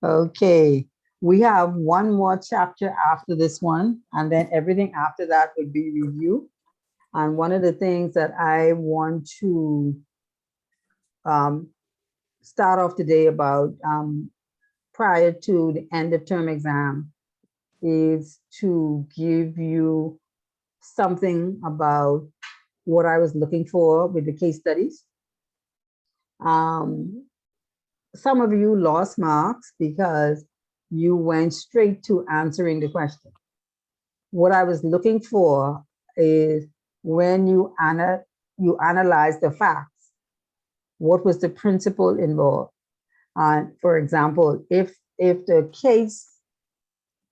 Okay, we have one more chapter after this one, and then everything after that would be review. And one of the things that I want to um, start off today about prior to the end of term exam is to give you something about what I was looking for with the case studies. Um, some of you lost marks because you went straight to answering the question. What I was looking for is when you analyze the facts, what was the principle involved? For example, if the case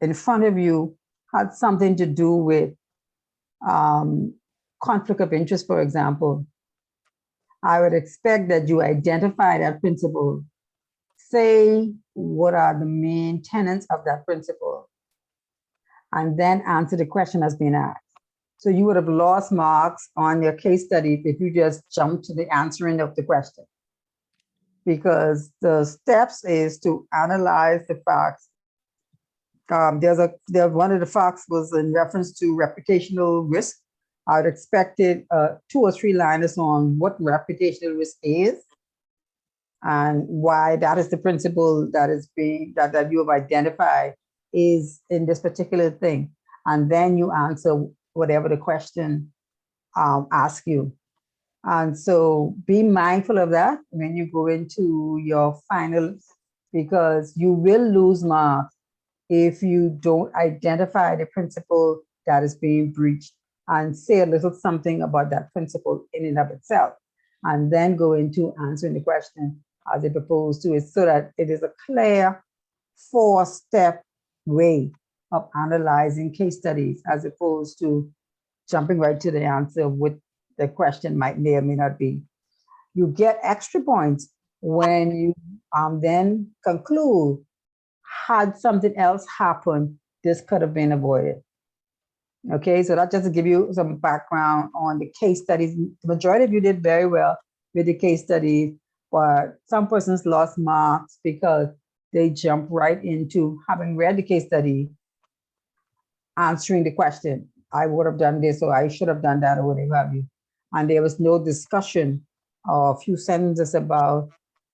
in front of you had something to do with conflict of interest, for example, I would expect that you identify that principle, say what are the main tenets of that principle, and then answer the question that's been asked. So you would have lost marks on your case study if you just jumped to the answering of the question. Because the steps is to analyze the facts. One of the facts was in reference to reputational risk. I would expect it 2 or 3 liners on what reputational risk is and why that is the principle that is being that you have identified is in this particular thing. And then you answer whatever the question asks you. And so be mindful of that when you go into your finals, because you will lose marks if you don't identify the principle that is being breached and say a little something about that principle in and of itself, and then go into answering the question as it proposed to it, so that it is a clear 4-step way of analyzing case studies, as opposed to jumping right to the answer of what the question may or may not be. You get extra points when you then conclude, had something else happened, this could have been avoided. Okay, so that just to give you some background on the case studies. The majority of you did very well with the case studies, but some persons lost marks because they jumped right into, having read the case study, answering the question. I would have done this, or I should have done that, or whatever have you. And there was no discussion or a few sentences about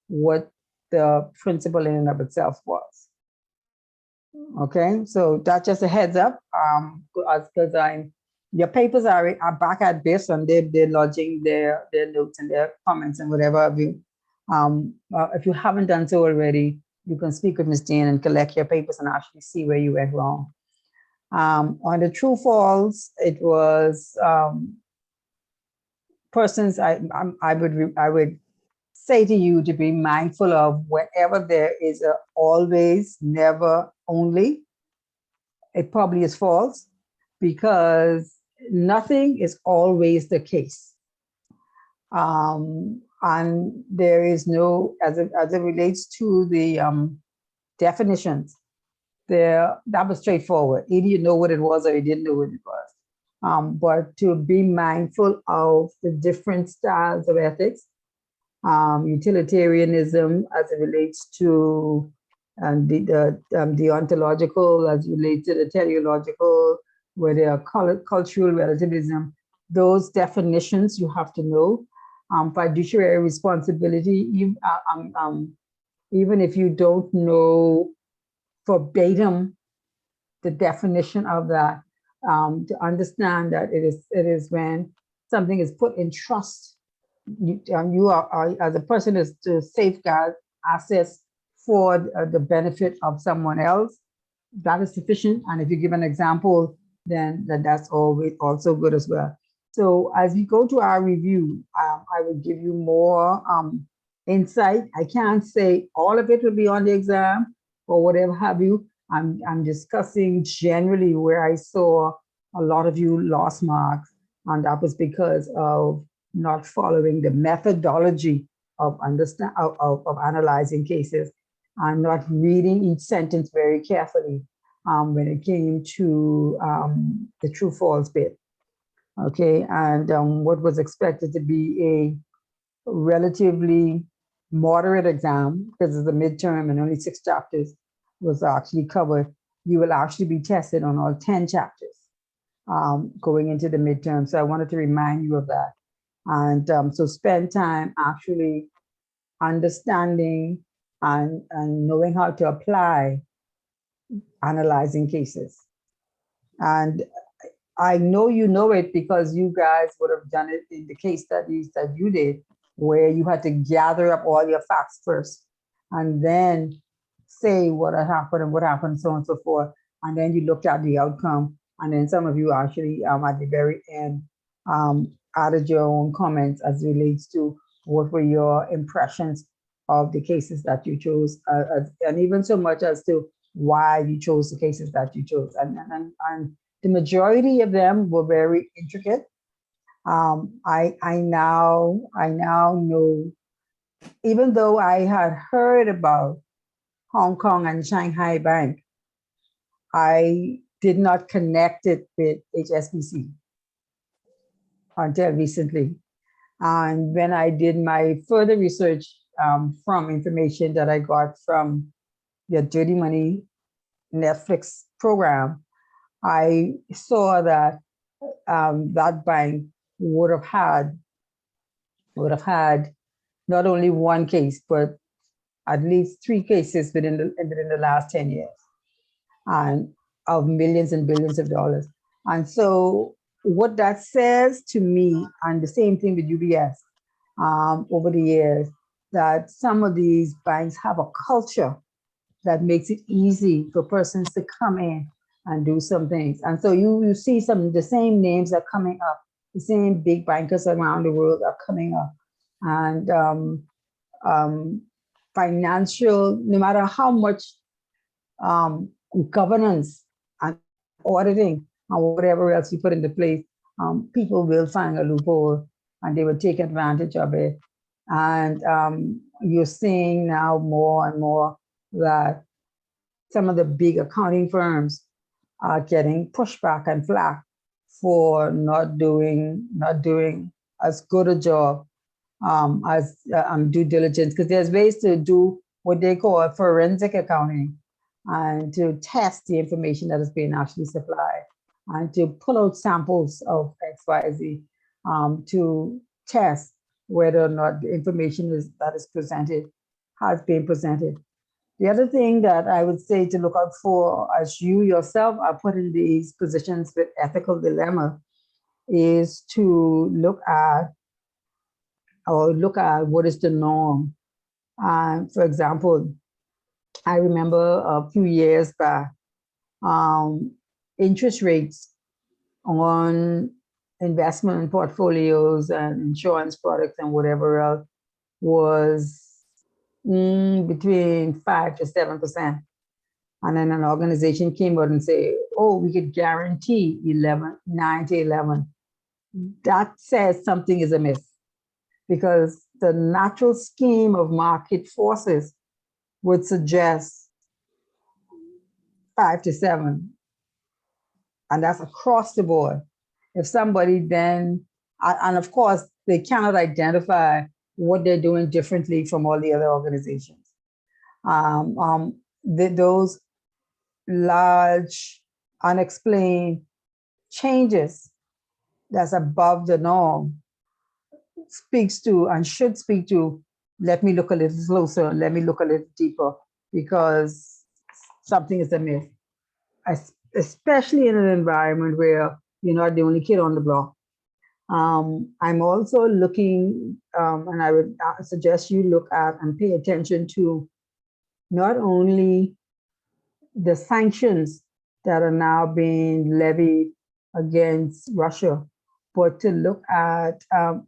what the principle in and of itself was. Okay, so that's just a heads up. Because your papers are back at this, and they're lodging their notes and their comments and whatever have you. If you haven't done so already, you can speak with Ms. Jane and collect your papers and actually see where you went wrong. On the true false, it was persons. I would say to you to be mindful of whenever there is a always, never, only. It probably is false, because nothing is always the case. And there is no, as it relates to the definitions, that was straightforward. Either you know what it was or you didn't know what it was. But to be mindful of the different styles of ethics, utilitarianism as it relates to the ontological, as it relates to the teleological, where there are cultural relativism. Those definitions you have to know. Fiduciary responsibility, even if you don't know verbatim the definition of that, to understand that it is when something is put in trust. You are as a person is to safeguard assets for the benefit of someone else. That is sufficient. And if you give an example, then that's always also good as well. So as we go to our review, I will give you more insight. I can't say all of it will be on the exam or whatever have you. I'm discussing generally where I saw a lot of you lost marks, and that was because of not following the methodology of analyzing cases, and not reading each sentence very carefully when it came to the true false bit. Okay, and what was expected to be a relatively moderate exam, because it's a midterm and only 6 chapters, was actually covered, you will actually be tested on all 10 chapters going into the midterm. So I wanted to remind you of that. And so spend time actually understanding and knowing how to apply analyzing cases. And I know you know it because you guys would have done it in the case studies that you did, where you had to gather up all your facts first and then say what had happened and what happened, so on and so forth. And then you looked at the outcome. And then some of you actually at the very end added your own comments as relates to what were your impressions of the cases that you chose, and even so much as to why you chose the cases that you chose. And the majority of them were very intricate. I now know, even though I had heard about Hong Kong and Shanghai Bank, I did not connect it with HSBC until recently. And when I did my further research from information that I got from your Dirty Money Netflix program, I saw that that bank would have had not only one case, but at least 3 cases within the last 10 years, and of millions and billions of dollars. And so what that says to me, and the same thing with UBS over the years, that some of these banks have a culture that makes it easy for persons to come in and do some things. And so you see the same names are coming up, the same big bankers around the world are coming up. And financial, no matter how much governance and auditing and whatever else you put into place, people will find a loophole and they will take advantage of it. And you're seeing now more and more that some of the big accounting firms are getting pushback and flack for not doing as good a job as due diligence, because there's ways to do what they call forensic accounting and to test the information that is being actually supplied and to pull out samples of XYZ to test whether or not the information that is presented has been presented. The other thing that I would say to look out for, as you yourself are put in these positions with ethical dilemma, is to look at what is the norm. For example, I remember a few years back, interest rates on investment portfolios and insurance products and whatever else was between 5 to 7%. And then an organization came out and said, oh, we could guarantee 9 to 11. That says something is amiss, because the natural scheme of market forces would suggest 5 to 7. And that's across the board. If somebody then, and of course, they cannot identify what they're doing differently from all the other organizations. Those large, unexplained changes that's above the norm speaks to and should speak to, let me look a little closer, let me look a little deeper, because something is amiss, especially in an environment where you're not the only kid on the block. I'm also looking, and I would suggest you look at and pay attention to not only the sanctions that are now being levied against Russia, but to look at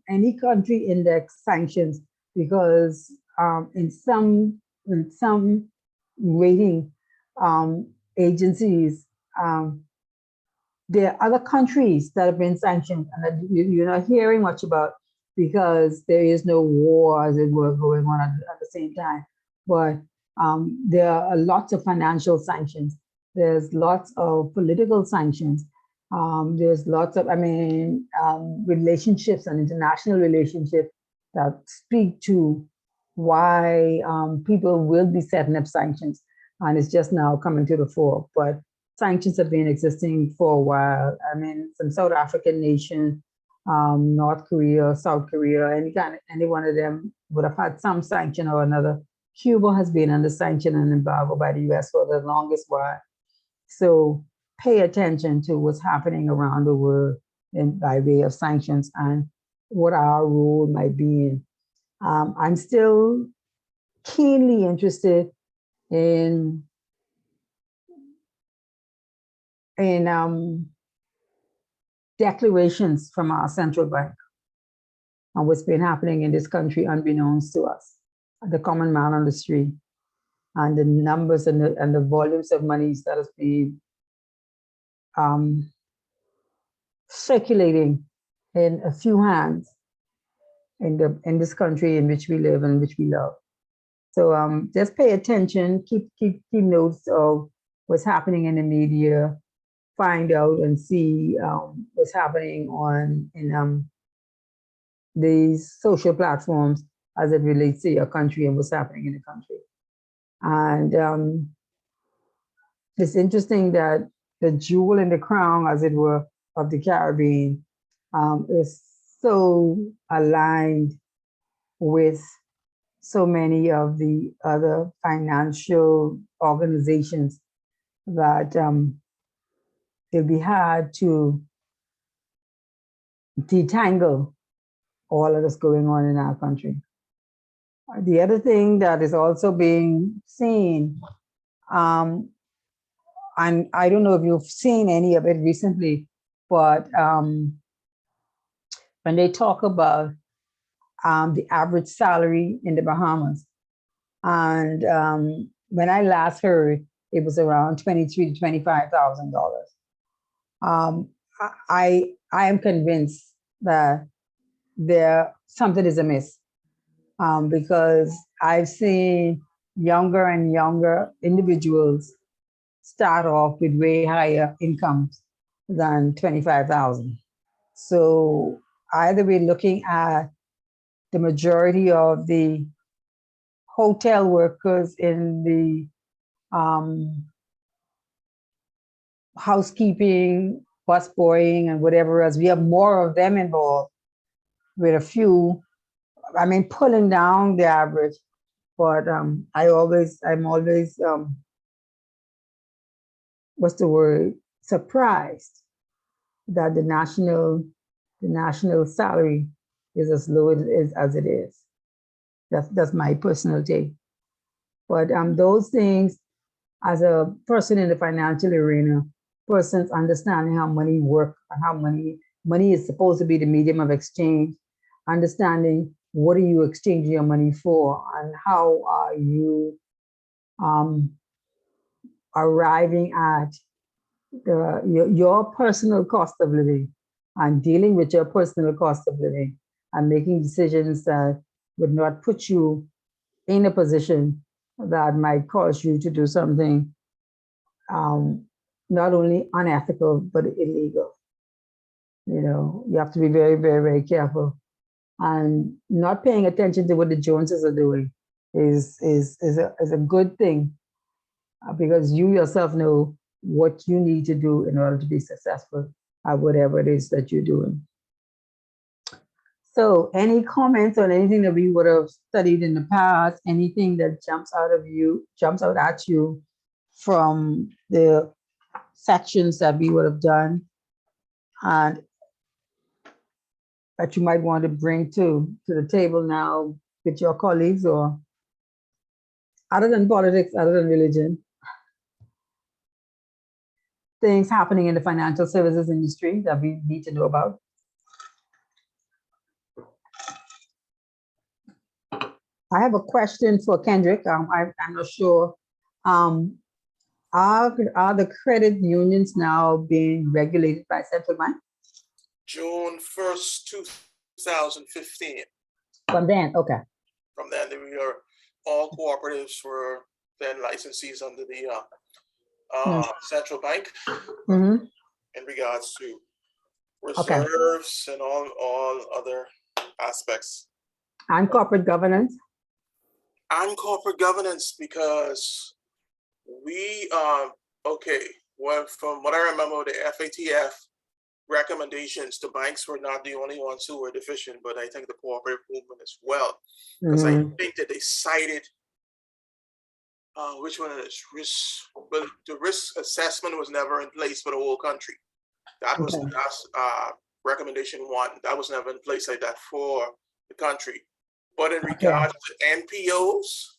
any country index sanctions, because in some rating agencies, there are other countries that have been sanctioned and that you're not hearing much about, because there is no war, as it were, going on at the same time. But there are lots of financial sanctions. There's lots of political sanctions. There's lots of, relationships and international relationships that speak to why people will be setting up sanctions. and it's just now coming to the fore. But sanctions have been existing for a while. I mean, some South African nations, North Korea, South Korea, any one of them would have had some sanction or another. Cuba has been under sanction and embargo by the US for the longest while. So pay attention to what's happening around the world by way of sanctions and what our role might be in. I'm still keenly interested in declarations from our central bank on what's been happening in this country unbeknownst to us, the common man on the street, and the numbers and the volumes of monies that has been circulating in a few hands in this country in which we live and which we love. So just pay attention, keep notes of what's happening in the media, find out and see what's happening in these social platforms as it relates to your country and what's happening in the country. And it's interesting that the jewel in the crown, as it were, of the Caribbean is so aligned with so many of the other financial organizations that it'll be hard to detangle all of this going on in our country. The other thing that is also being seen, and I don't know if you've seen any of it recently, but when they talk about the average salary in the Bahamas, and when I last heard, it was around $23,000 to $25,000. I am convinced that something is amiss because I've seen younger and younger individuals start off with way higher incomes than 25,000. So either we're looking at the majority of the hotel workers in the housekeeping, busboying, and whatever else. We have more of them involved with a few, I mean, pulling down the average. But I'm always, what's the word? Surprised that the national salary is as low as it is. That's my personal take. But those things, as a person in the financial arena, persons understanding how money works and how money is supposed to be the medium of exchange, understanding what are you exchanging your money for and how are you arriving at your personal cost of living and dealing with your personal cost of living and making decisions that would not put you in a position that might cause you to do something not only unethical, but illegal. You know, you have to be very, very, very careful. And not paying attention to what the Joneses are doing is a good thing because you yourself know what you need to do in order to be successful at whatever it is that you're doing. So any comments on anything that we would have studied in the past, anything that jumps out at you from the sections that we would have done and that you might want to bring to the table now with your colleagues, or other than politics, other than religion, things happening in the financial services industry that we need to know about? I have a question for Kendrick. I'm not sure. Are the credit unions now being regulated by central bank? June 1st, 2015. From then, okay. From then, we are all cooperatives were then licensees under the central bank in regards to reserves and all other aspects. And corporate governance? And corporate governance, because We, okay, well, from what I remember, the FATF recommendations, the banks were not the only ones who were deficient, but I think the cooperative movement as well. Because I think that they cited, which one is risk? But the risk assessment was never in place for the whole country. That was the last recommendation one. That was never in place like that for the country. But in regards to NPOs,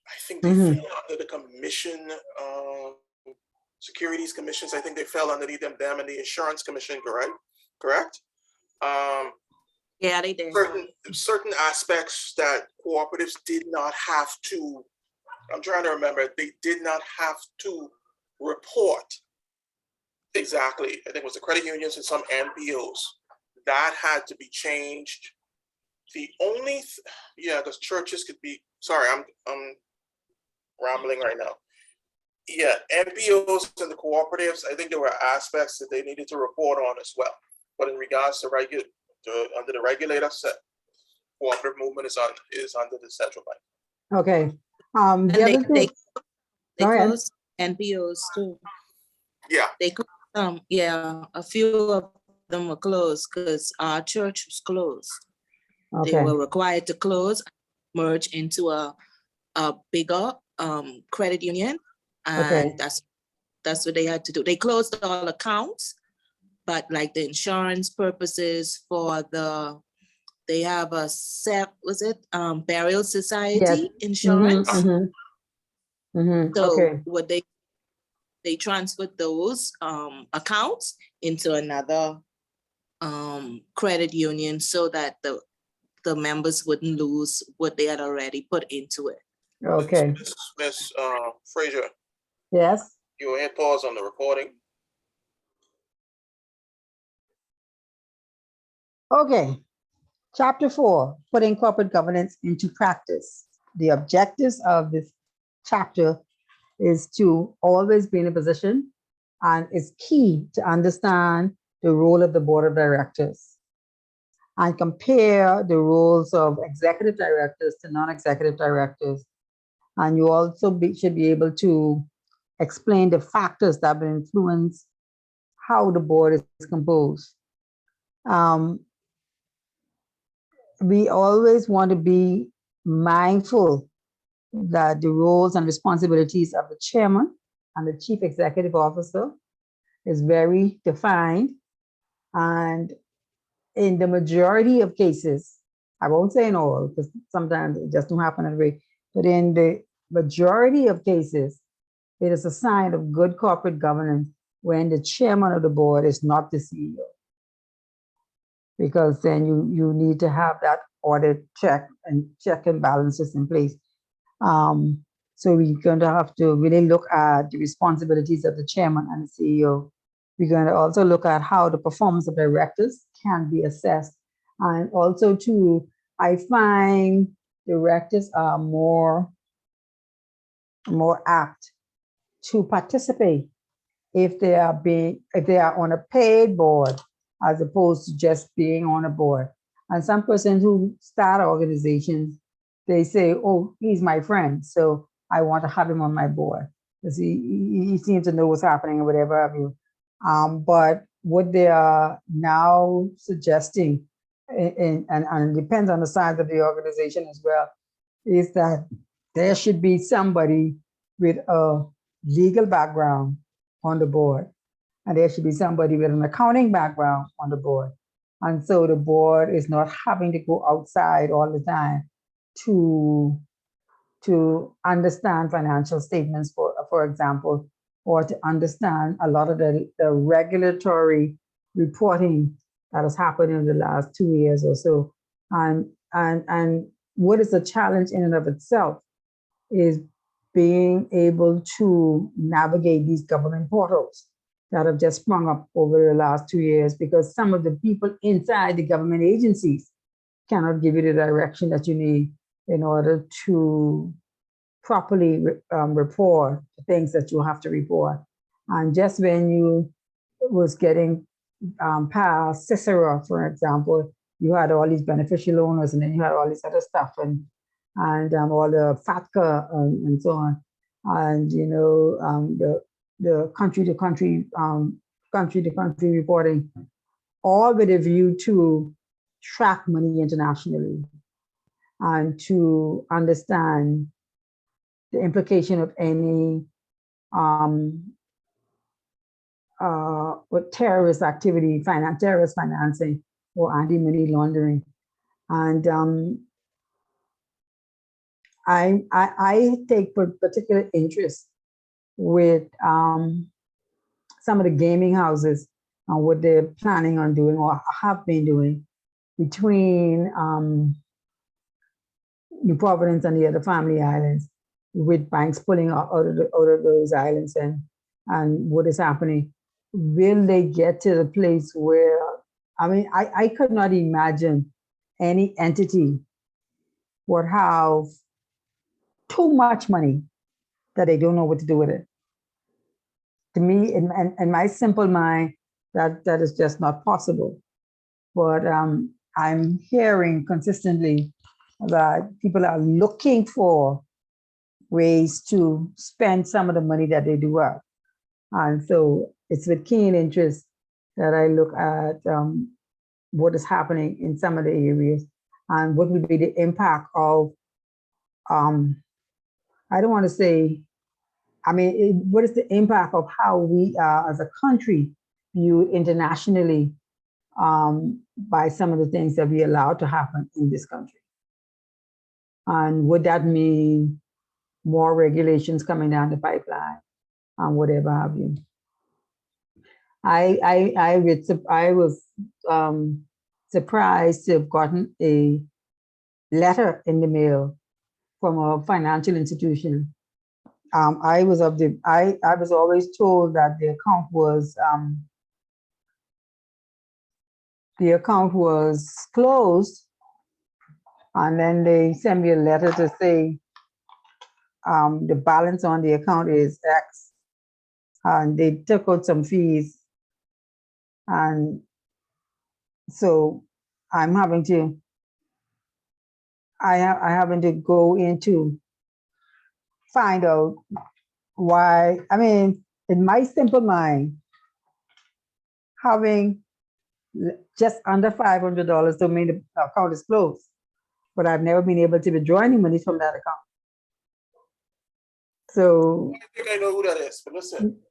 I think they fell under the commission, securities commissions. I think they fell underneath them and the insurance commission, correct? Yeah, they did. Certain aspects that cooperatives did not have to, I'm trying to remember, they did not have to report. Exactly. I think it was the credit unions and some NPOs. That had to be changed. The only, because churches could be, sorry, I'm rambling right now. Yeah, NPOs and the cooperatives, I think there were aspects that they needed to report on as well. But in regards to under the regulator set, cooperative movement is under the central bank. Okay. And they closed NPOs too. Yeah. They closed a few of them were closed because our church was closed. Okay. They were required to close, merge into a bigger credit union, and that's what they had to do. They closed all accounts, but like the insurance purposes for they have a burial society insurance. So what they transferred those accounts into another credit union so that the members wouldn't lose what they had already put into it. Okay. Miss Fraser. Yes. You hit pause on the recording. Okay. Chapter 4, putting corporate governance into practice. The objectives of this chapter is to always be in a position, and it's key to understand the role of the board of directors and compare the roles of executive directors to non-executive directors. And you also should be able to explain the factors that will influence how the board is composed. We always want to be mindful that the roles and responsibilities of the chairman and the chief executive officer is very defined. And in the majority of cases, I won't say in all, because sometimes it just don't happen that way, but in the majority of cases, it is a sign of good corporate governance when the chairman of the board is not the CEO. Because then you need to have that audit check and balances in place. So we're going to have to really look at the responsibilities of the chairman and the CEO. We're going to also look at how the performance of directors can be assessed. And also too, I find directors are more apt to participate if they are on a paid board, as opposed to just being on a board. And some persons who start organizations, they say, oh, he's my friend, so I want to have him on my board because he seems to know what's happening or whatever have you. But what they are now suggesting, and it depends on the size of the organization as well, is that there should be somebody with a legal background on the board. And there should be somebody with an accounting background on the board. And so the board is not having to go outside all the time to understand financial statements, for example, or to understand a lot of the regulatory reporting that has happened in the last 2 years or so. And what is a challenge in and of itself is being able to navigate these government portals that have just sprung up over the last 2 years, because some of the people inside the government agencies cannot give you the direction that you need in order to properly report the things that you have to report. And just when you was getting past Cicero, for example, you had all these beneficial owners and then you had all this other stuff. And and all the FATCA and so on, and the country to country reporting, all with a view to track money internationally and to understand the implication of any with terrorist activity, terrorist financing, or anti-money laundering. And I take particular interest with some of the gaming houses and what they're planning on doing or have been doing between New Providence and the other family islands, with banks pulling out of those islands, and what is happening. Will they get to the place where, I could not imagine any entity would have too much money that they don't know what to do with it. To me, in my simple mind, that is just not possible. But I'm hearing consistently that people are looking for ways to spend some of the money that they do have. And so it's with keen interest that I look at what is happening in some of the areas and what will be the impact of, I don't want to say, what is the impact of how we are as a country viewed internationally by some of the things that we allow to happen in this country? And would that mean more regulations coming down the pipeline and whatever have you? I was surprised to have gotten a letter in the mail from a financial institution. I was always told that the account was closed, and then they sent me a letter to say the balance on the account is X, and they took out some fees, and so I'm having to go into find out why. In my simple mind, having just under $500 to mean the account is closed, but I've never been able to withdraw any money from that account. So I think I know who that is, but listen.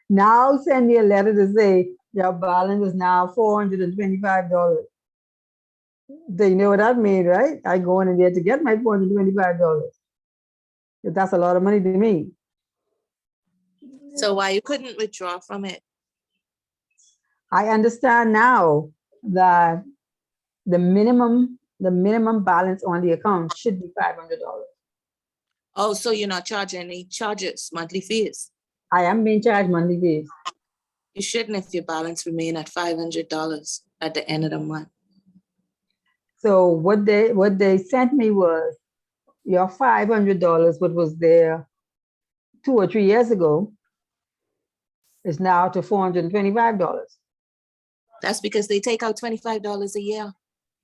Now send me a letter to say your balance is now $425. Do you know what that means, right? I go in there to get my $425. That's a lot of money to me. So why you couldn't withdraw from it? I understand now that the minimum balance on the account should be $500. Oh, so you're not charging any monthly fees? I am being charged monthly fees. You shouldn't if your balance remain at $500 at the end of the month. So what they sent me was your $500, what was there 2 or 3 years ago, is now to $425. That's because they take out $25 a year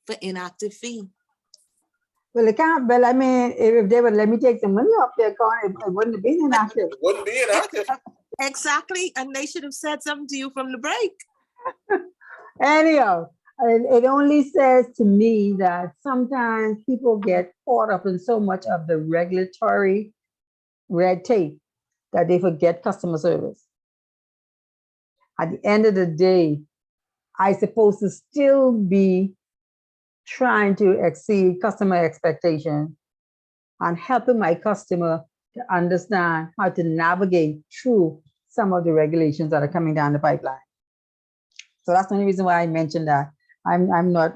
for inactive fee. Well, they can't. Well, if they would let me take the money off their account, it wouldn't have been inactive. It wouldn't be inactive. Exactly, and they should have said something to you from the break. Anyhow, it only says to me that sometimes people get caught up in so much of the regulatory red tape that they forget customer service. At the end of the day, I'm supposed to still be trying to exceed customer expectations and helping my customer to understand how to navigate through some of the regulations that are coming down the pipeline. So that's the only reason why I mentioned that. I'm not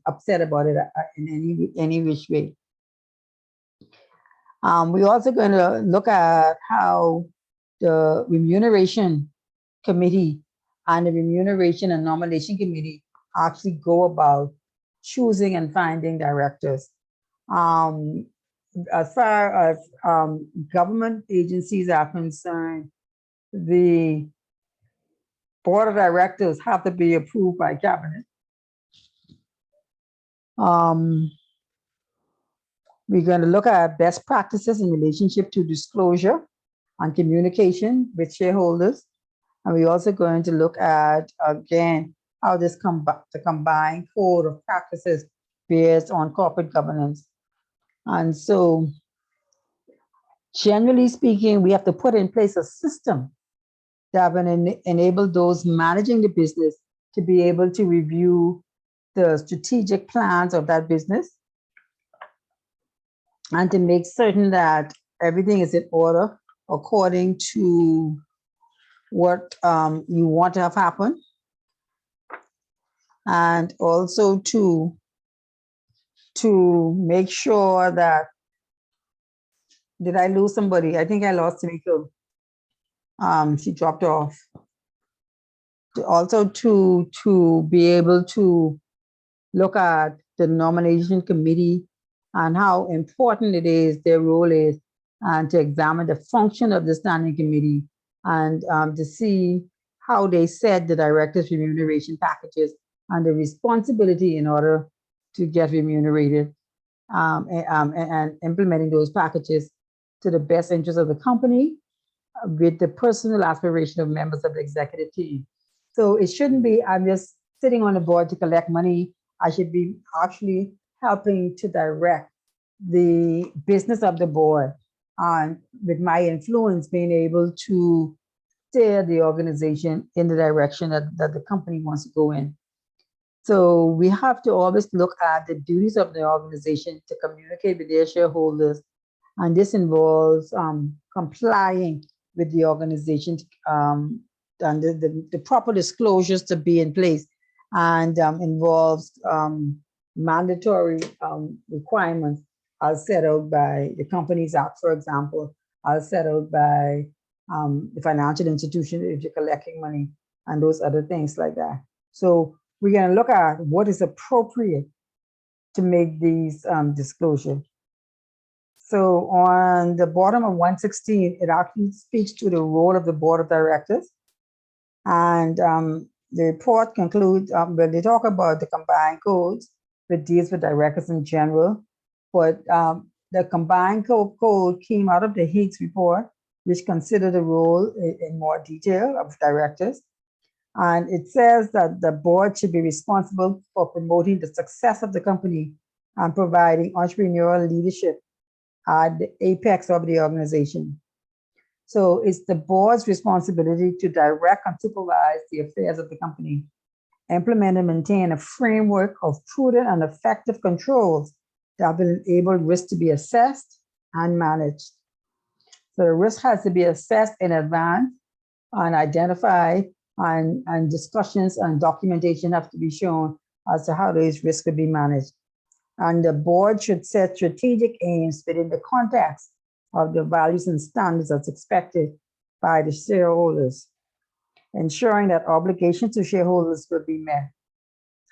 upset about it in any which way. We're also going to look at how the Remuneration Committee and the Remuneration and Nomination Committee actually go about choosing and finding directors. As far as government agencies are concerned, the board of directors have to be approved by cabinet. We're going to look at best practices in relationship to disclosure and communication with shareholders. And we're also going to look at, again, how this the combined code of practices based on corporate governance. And so, generally speaking, we have to put in place a system that will enable those managing the business to be able to review the strategic plans of that business and to make certain that everything is in order according to what you want to have happen. And also to make sure that, did I lose somebody? I think I lost Tamiko. She dropped off. Also to be able to look at the nomination committee and how important it is, their role is, and to examine the function of the standing committee and to see how they set the directors' remuneration packages and the responsibility in order to get remunerated and implementing those packages to the best interest of the company with the personal aspiration of members of the executive team. So it shouldn't be, I'm just sitting on the board to collect money. I should be actually helping to direct the business of the board and with my influence being able to steer the organization in the direction that the company wants to go in. So we have to always look at the duties of the organization to communicate with their shareholders. And this involves complying with the organization and the proper disclosures to be in place, and involves mandatory requirements as set out by the Companies Act, for example, as set out by the financial institution if you're collecting money and those other things like that. So we're going to look at what is appropriate to make these disclosures. So on the bottom of 116, it actually speaks to the role of the board of directors. And the report concludes, when they talk about the combined codes, that deals with directors in general. But the combined code came out of the Higgs report, which considered the role in more detail of directors. And it says that the board should be responsible for promoting the success of the company and providing entrepreneurial leadership at the apex of the organization. So it's the board's responsibility to direct and supervise the affairs of the company, implement and maintain a framework of prudent and effective controls that will enable risk to be assessed and managed. So the risk has to be assessed in advance and identified, and discussions and documentation have to be shown as to how those risks could be managed. And the board should set strategic aims within the context of the values and standards that's expected by the shareholders, ensuring that obligations to shareholders will be met.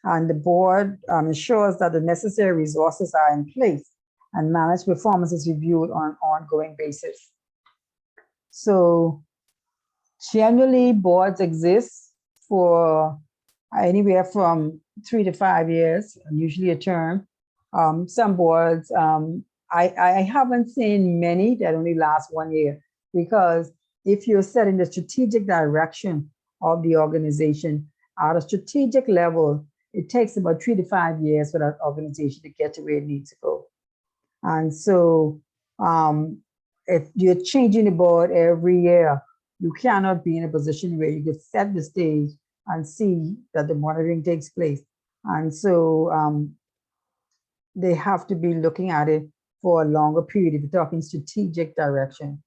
And the board ensures that the necessary resources are in place and managed performance is reviewed on an ongoing basis. So generally, boards exist for anywhere from 3 to 5 years, usually a term. Some boards, I haven't seen many that only last 1 year, because if you're setting the strategic direction of the organization at a strategic level, it takes about 3 to 5 years for that organization to get to where it needs to go. And so if you're changing the board every year, you cannot be in a position where you can set the stage and see that the monitoring takes place. And so they have to be looking at it for a longer period if you're talking strategic direction.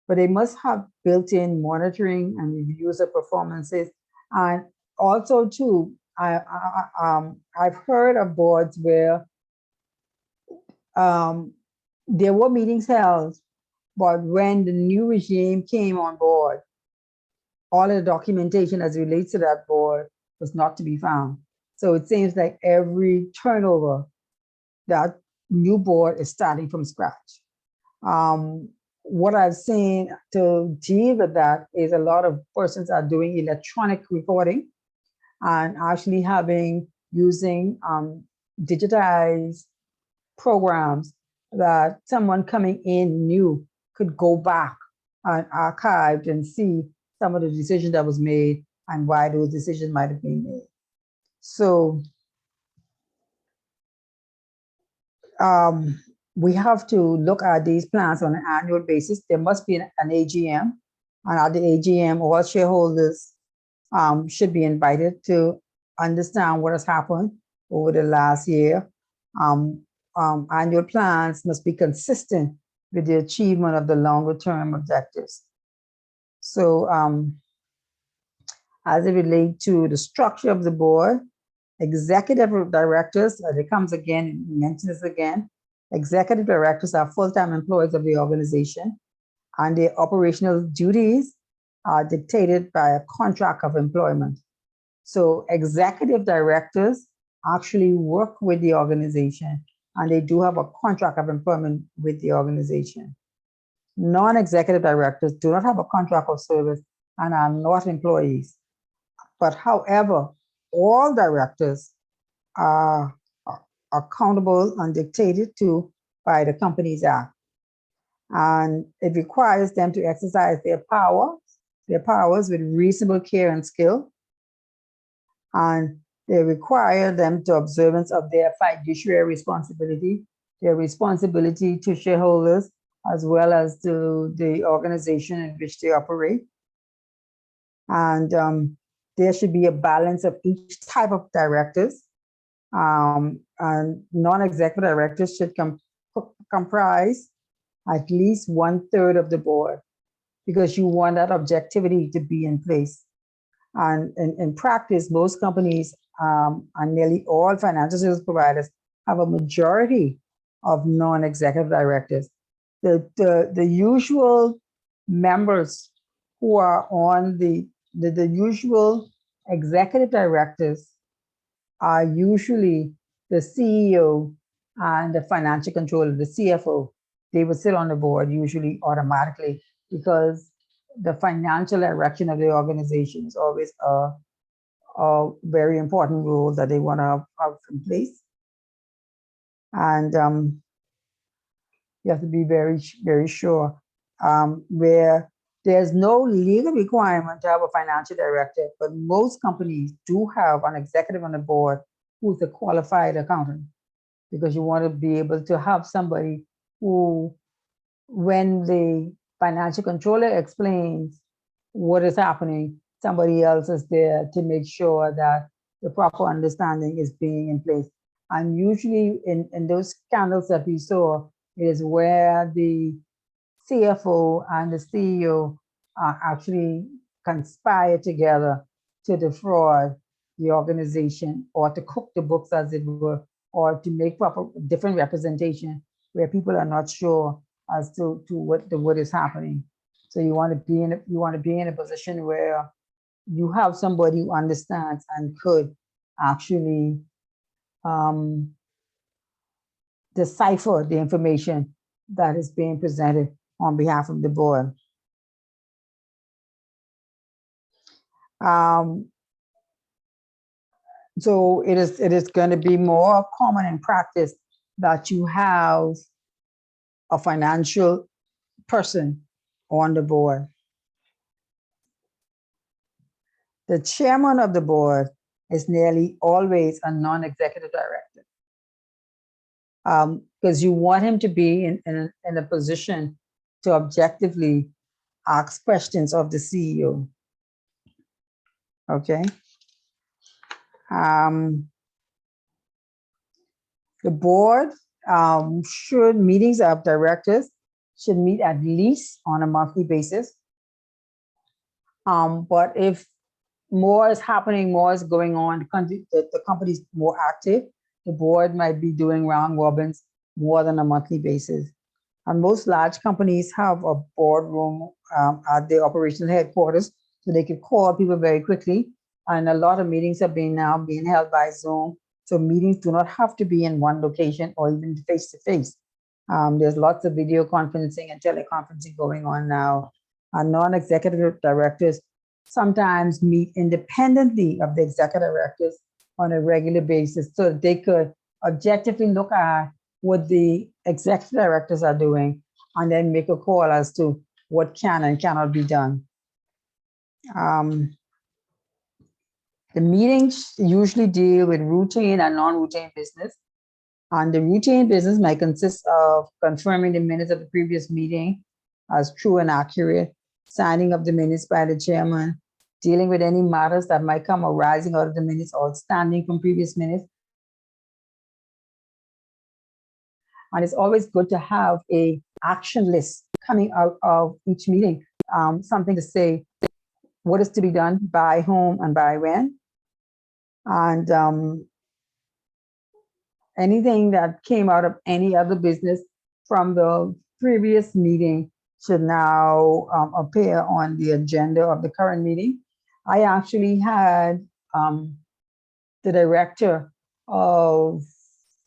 But they must have built-in monitoring and reviews of performances. And also too, I've heard of boards where there were meetings held, but when the new regime came on board, all of the documentation as it relates to that board was not to be found. So it seems like every turnover, that new board is starting from scratch. What I've seen to deal with that is a lot of persons are doing electronic recording and actually using digitized programs that someone coming in new could go back and archive and see some of the decisions that was made and why those decisions might have been made. So we have to look at these plans on an annual basis. There must be an AGM, and at the AGM, all shareholders should be invited to understand what has happened over the last year. Annual plans must be consistent with the achievement of the longer term objectives. So as it relates to the structure of the board, executive directors, it comes again, mentions again, executive directors are full-time employees of the organization, and their operational duties are dictated by a contract of employment. So executive directors actually work with the organization, and they do have a contract of employment with the organization. Non-executive directors do not have a contract of service and are not employees. But however, all directors are accountable and dictated to by the Companies Act. And it requires them to exercise their powers with reasonable care and skill. And they require them to observance of their fiduciary responsibility, their responsibility to shareholders, as well as to the organization in which they operate. And there should be a balance of each type of directors. And non-executive directors should comprise at least 1/3 of the board, because you want that objectivity to be in place. And in practice, most companies and nearly all financial service providers have a majority of non-executive directors. The usual members who are on the usual executive directors are usually the CEO and the financial controller, the CFO. They would sit on the board usually automatically, because the financial direction of the organization is always a very important role that they want to have in place. And you have to be very, very sure where there's no legal requirement to have a financial director, but most companies do have an executive on the board who's a qualified accountant, because you want to be able to have somebody who, when the financial controller explains what is happening, somebody else is there to make sure that the proper understanding is being in place. And usually in those scandals that we saw, it is where the CFO and the CEO actually conspire together to defraud the organization, or to cook the books, as it were, or to make proper different representation where people are not sure as to what is happening. So you want to be in a position where you have somebody who understands and could actually decipher the information that is being presented on behalf of the board. So it is going to be more common in practice that you have a financial person on the board. The chairman of the board is nearly always a non-executive director, because you want him to be in a position to objectively ask questions of the CEO. Okay. The board meetings of directors should meet at least on a monthly basis. But if more is happening, more is going on, the company's more active, the board might be doing round robins more than a monthly basis. And most large companies have a boardroom at the operational headquarters, so they can call people very quickly. And a lot of meetings are now being held by Zoom. So meetings do not have to be in one location or even face-to-face. There's lots of video conferencing and teleconferencing going on now. And non-executive directors sometimes meet independently of the executive directors on a regular basis, so that they could objectively look at what the executive directors are doing, and then make a call as to what can and cannot be done. The meetings usually deal with routine and non-routine business. And the routine business might consist of confirming the minutes of the previous meeting as true and accurate, signing of the minutes by the chairman, dealing with any matters that might come arising out of the minutes or outstanding from previous minutes. And it's always good to have a action list coming out of each meeting, something to say what is to be done by whom and by when. And anything that came out of any other business from the previous meeting should now appear on the agenda of the current meeting. I actually had the director of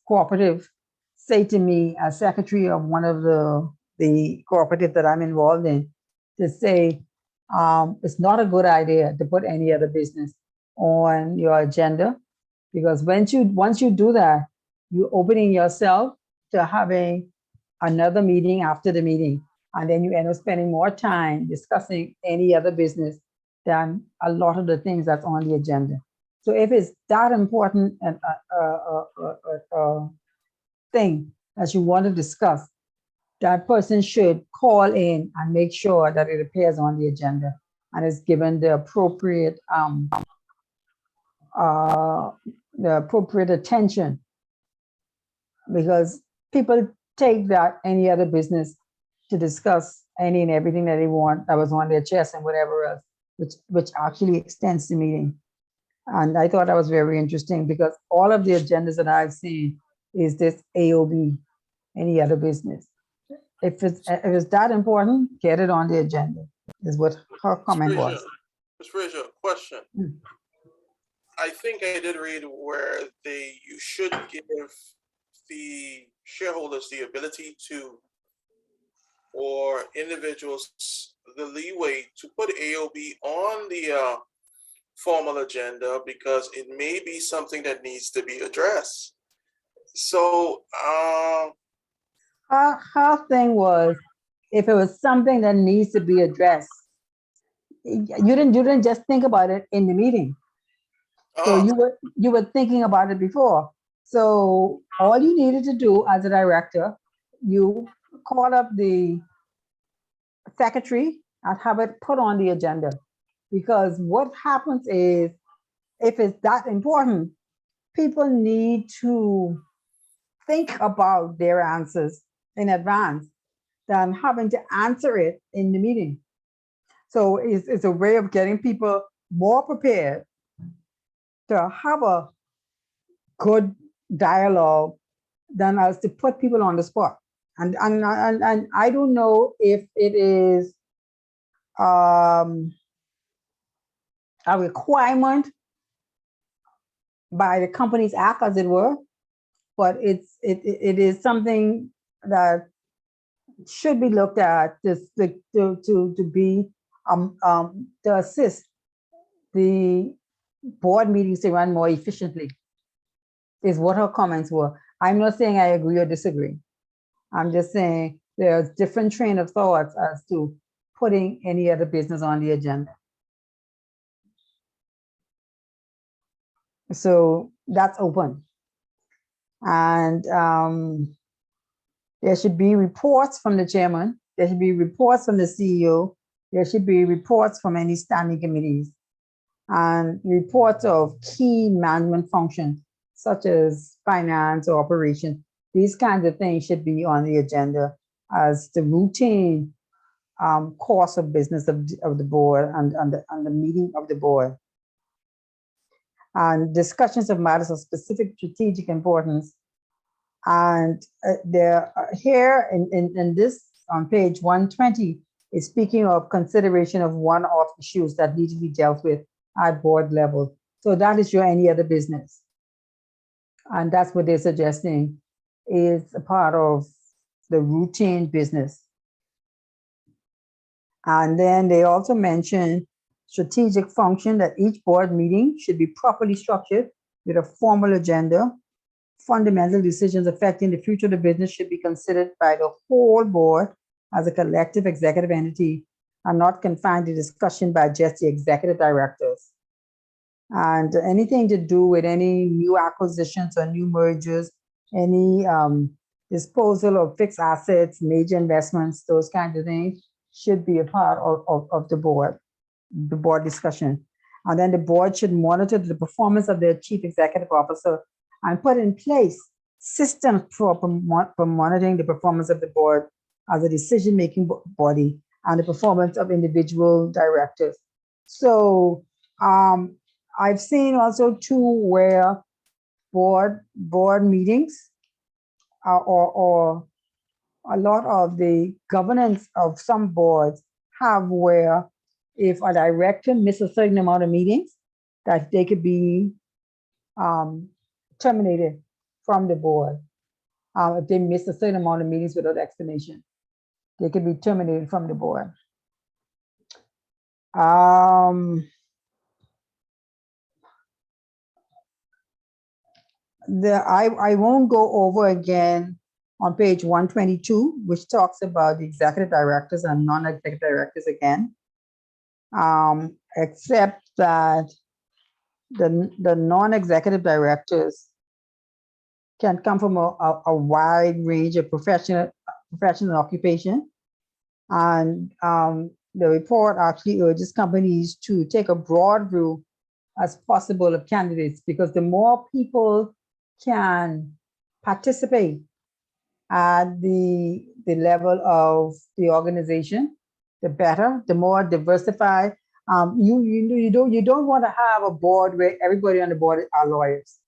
cooperative say to me, as secretary of one of the cooperative that I'm involved in, to say, it's not a good idea to put any other business on your agenda, because once you do that, you're opening yourself to having another meeting after the meeting. And then you end up spending more time discussing any other business than a lot of the things that's on the agenda. So if it's that important thing that you want to discuss, that person should call in and make sure that it appears on the agenda and is given the appropriate attention, because people take that any other business to discuss any and everything that they want that was on their chest and whatever else, which actually extends the meeting. And I thought that was very interesting, because all of the agendas that I've seen is this AOB, any other business. If it's that important, get it on the agenda, is what her comment was. Ms. Frazier, question. I think I did read where you should give the shareholders the ability to, or individuals, the leeway to put AOB on the formal agenda, because it may be something that needs to be addressed. So her thing was, if it was something that needs to be addressed, you didn't just think about it in the meeting. So you were thinking about it before. So all you needed to do as a director, you call up the secretary and have it put on the agenda. Because what happens is, if it's that important, people need to think about their answers in advance than having to answer it in the meeting. So it's a way of getting people more prepared to have a good dialogue than as to put people on the spot. And I don't know if it is a requirement by the Companies Act, as it were, but it is something that should be looked at to assist the board meetings to run more efficiently, is what her comments were. I'm not saying I agree or disagree. I'm just saying there's different train of thoughts as to putting any other business on the agenda. So that's open. And there should be reports from the chairman. There should be reports from the CEO. There should be reports from any standing committees, and reports of key management functions, such as finance or operations. These kinds of things should be on the agenda as the routine course of business of the board and the meeting of the board. And discussions of matters of specific strategic importance. And here in this, on page 120, is speaking of consideration of one-off issues that need to be dealt with at board level. So that is your any other business. And that's what they're suggesting is a part of the routine business. And then they also mention strategic function, that each board meeting should be properly structured with a formal agenda, fundamental decisions affecting the future of the business should be considered by the whole board as a collective executive entity and not confined to discussion by just the executive directors. And anything to do with any new acquisitions or new mergers, any disposal of fixed assets, major investments, those kinds of things should be a part of the board discussion. And then the board should monitor the performance of their chief executive officer and put in place systems for monitoring the performance of the board as a decision-making body and the performance of individual directors. So I've seen also too where board meetings or a lot of the governance of some boards have where if a director misses a certain amount of meetings, that they could be terminated from the board. If they miss a certain amount of meetings without explanation, they could be terminated from the board. I won't go over again on page 122, which talks about the executive directors and non-executive directors again, except that the non-executive directors can come from a wide range of professional occupation. And the report actually urges companies to take a broad view as possible of candidates, because the more people can participate at the level of the organization, the better, the more diversified. You don't want to have a board where everybody on the board are lawyers,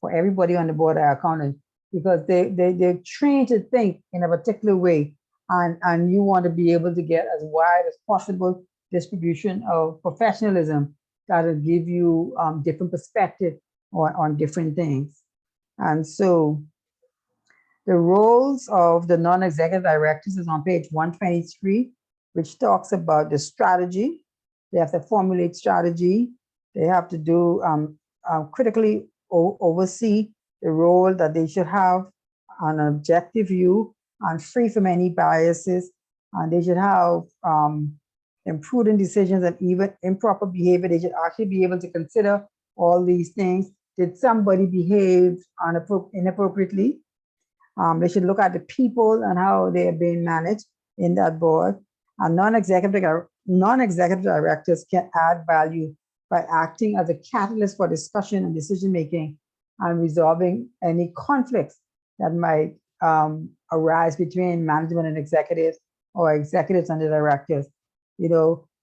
or everybody on the board are accountants, because they're trained to think in a particular way, and you want to be able to get as wide as possible distribution of professionalism that will give you different perspective on different things. And so the roles of the non-executive directors is on page 123, which talks about the strategy. They have to formulate strategy. They have to do critically oversee the role that they should have, an objective view and free from any biases. And they should have imprudent decisions and even improper behavior. They should actually be able to consider all these things. Did somebody behave inappropriately? They should look at the people and how they are being managed in that board. And non-executive directors can add value by acting as a catalyst for discussion and decision-making and resolving any conflicts that might arise between management and executives, or executives and the directors.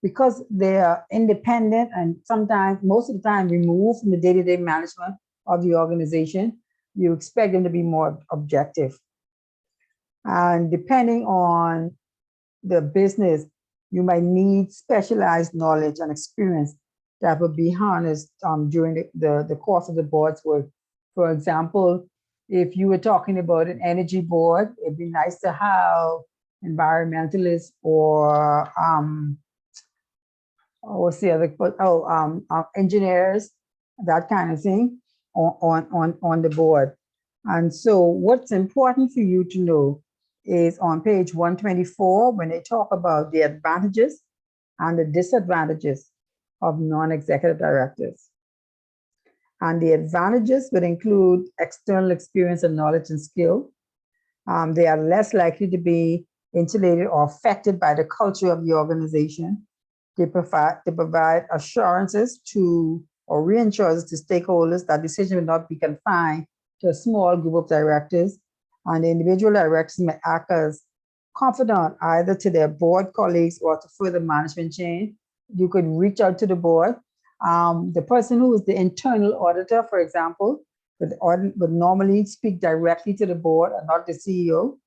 Because they are independent and sometimes, most of the time, removed from the day-to-day management of the organization, you expect them to be more objective. And depending on the business, you might need specialized knowledge and experience that will be harnessed during the course of the board's work. For example, if you were talking about an energy board, it'd be nice to have environmentalists or what's the other, engineers, that kind of thing on the board. And so what's important for you to know is on page 124, when they talk about the advantages and the disadvantages of non-executive directors. And the advantages would include external experience and knowledge and skill. They are less likely to be insulated or affected by the culture of the organization. They provide assurances to, or reassurances to stakeholders that decision will not be confined to a small group of directors, and the individual directors may act as confidant either to their board colleagues or to further management chain. You could reach out to the board. The person who is the internal auditor, for example, would normally speak directly to the board and not the CEO.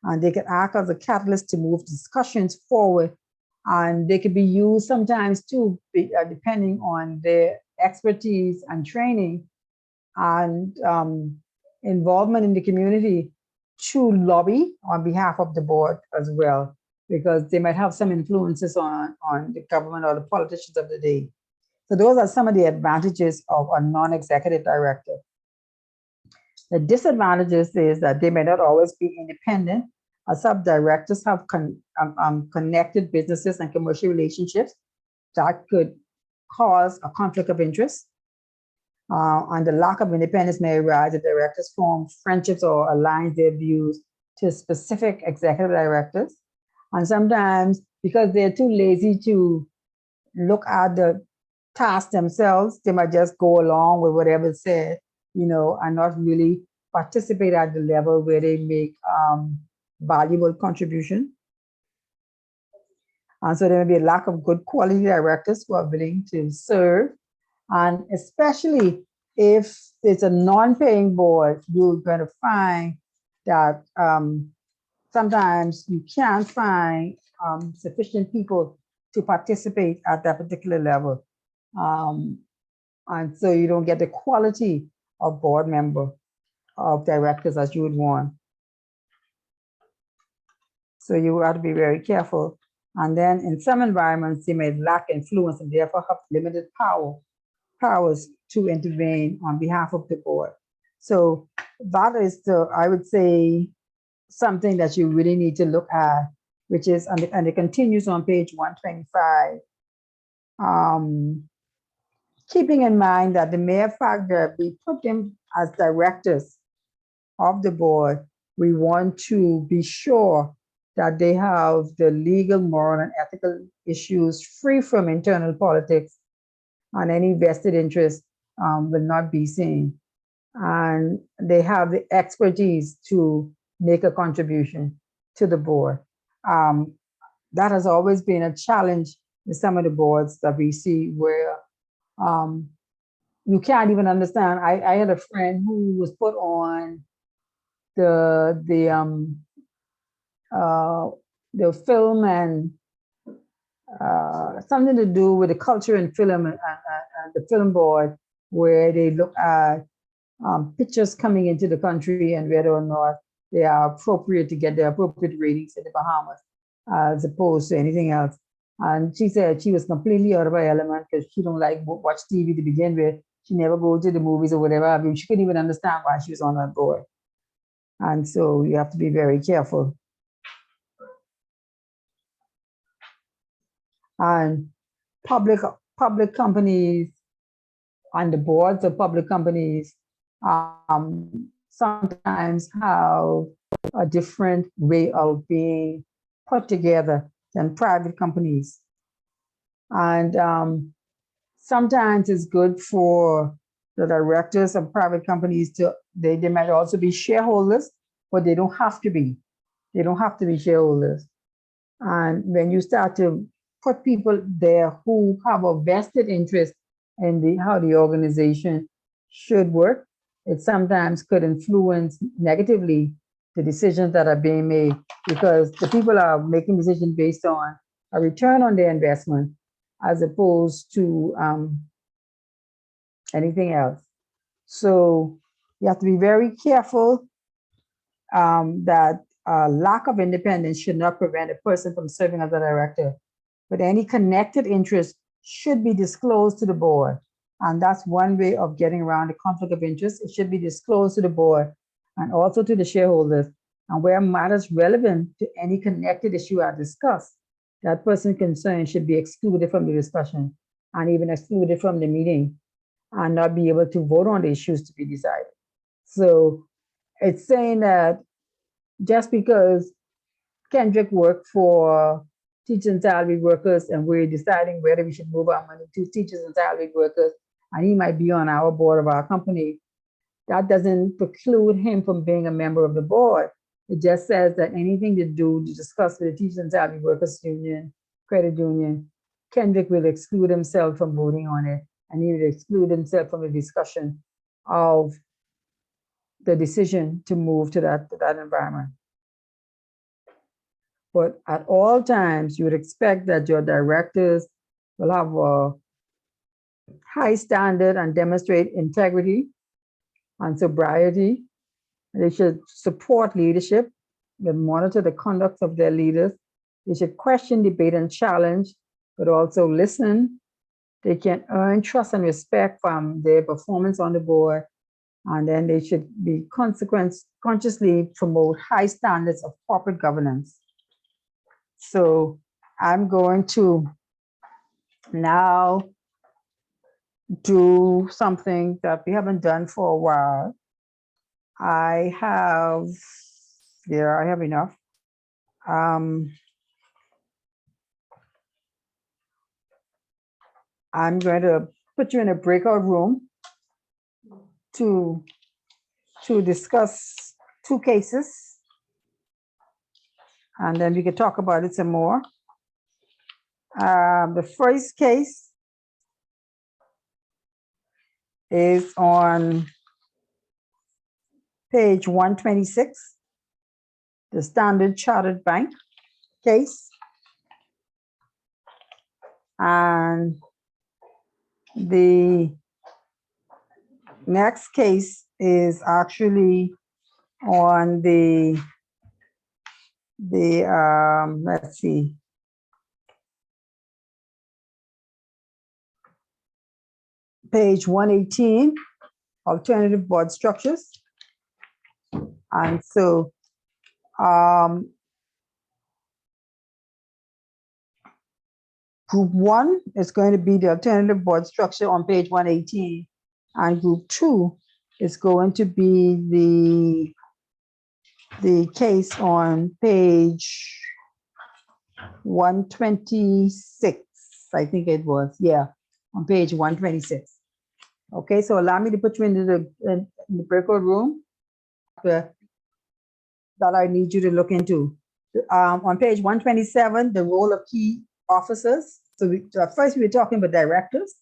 And they can act as a catalyst to move discussions forward. And they could be used sometimes too, depending on their expertise and training and involvement in the community, to lobby on behalf of the board as well, because they might have some influences on the government or the politicians of the day. So those are some of the advantages of a non-executive director. The disadvantages is that they may not always be independent, as some directors have connected businesses and commercial relationships that could cause a conflict of interest. And the lack of independence may arise if directors form friendships or align their views to specific executive directors. And sometimes, because they're too lazy to look at the task themselves, they might just go along with whatever is said, and not really participate at the level where they make valuable contribution. And so there may be a lack of good quality directors who are willing to serve. And especially if it's a non-paying board, you're going to find that sometimes you can't find sufficient people to participate at that particular level. And so you don't get the quality of board member, of directors as you would want. So you have to be very careful. And then in some environments, they may lack influence and therefore have limited powers to intervene on behalf of the board. So that is I would say, something that you really need to look at, which is, and it continues on page 125. Keeping in mind that the mere fact that we put them as directors of the board, we want to be sure that they have the legal, moral, and ethical issues free from internal politics, and any vested interest will not be seen. And they have the expertise to make a contribution to the board. That has always been a challenge with some of the boards that we see where you can't even understand. I had a friend who was put on the film and something to do with the culture and film and the film board, where they look at pictures coming into the country and whether or not they are appropriate to get the appropriate ratings in the Bahamas, as opposed to anything else. And she said she was completely out of her element because she don't like watch TV to begin with. She never go to the movies or whatever. I mean, she couldn't even understand why she was on that board. And so you have to be very careful. And public companies and the boards of public companies sometimes have a different way of being put together than private companies. And sometimes it's good for the directors of private companies to, they might also be shareholders, but they don't have to be. They don't have to be shareholders. And when you start to put people there who have a vested interest in how the organization should work, it sometimes could influence negatively the decisions that are being made, because the people are making decisions based on a return on their investment as opposed to anything else. So you have to be very careful that lack of independence should not prevent a person from serving as a director, but any connected interest should be disclosed to the board. And that's one way of getting around the conflict of interest. It should be disclosed to the board and also to the shareholders. And where matters relevant to any connected issue are discussed, that person concerned should be excluded from the discussion and even excluded from the meeting and not be able to vote on the issues to be decided. So it's saying that just because Kendrick worked for teachers and salaried workers and we're deciding whether we should move our money to teachers and salaried workers, and he might be on our board of our company, that doesn't preclude him from being a member of the board. It just says that anything to discuss with the teachers and salaried workers union, credit union, Kendrick will exclude himself from voting on it, and he will exclude himself from the discussion of the decision to move to that environment. But at all times, you would expect that your directors will have a high standard and demonstrate integrity and sobriety. They should support leadership. They monitor the conduct of their leaders. They should question, debate, and challenge, but also listen. They can earn trust and respect from their performance on the board, And then they should be consciously promote high standards of corporate governance. So I'm going to now do something that we haven't done for a while. I have enough. I'm going to put you in a breakout room to discuss 2 cases, and then we can talk about it some more. The first case is on page 126, the Standard Chartered Bank case. And the next case is actually on the let's see, page 118, alternative board structures. And so group 1 is going to be the alternative board structure on page 118, and group 2 is going to be the case on page 126, I think it was, yeah, on page 126. Okay, so allow me to put you into the breakout room that I need you to look into. On page 127, the role of key officers. So first we were talking about directors,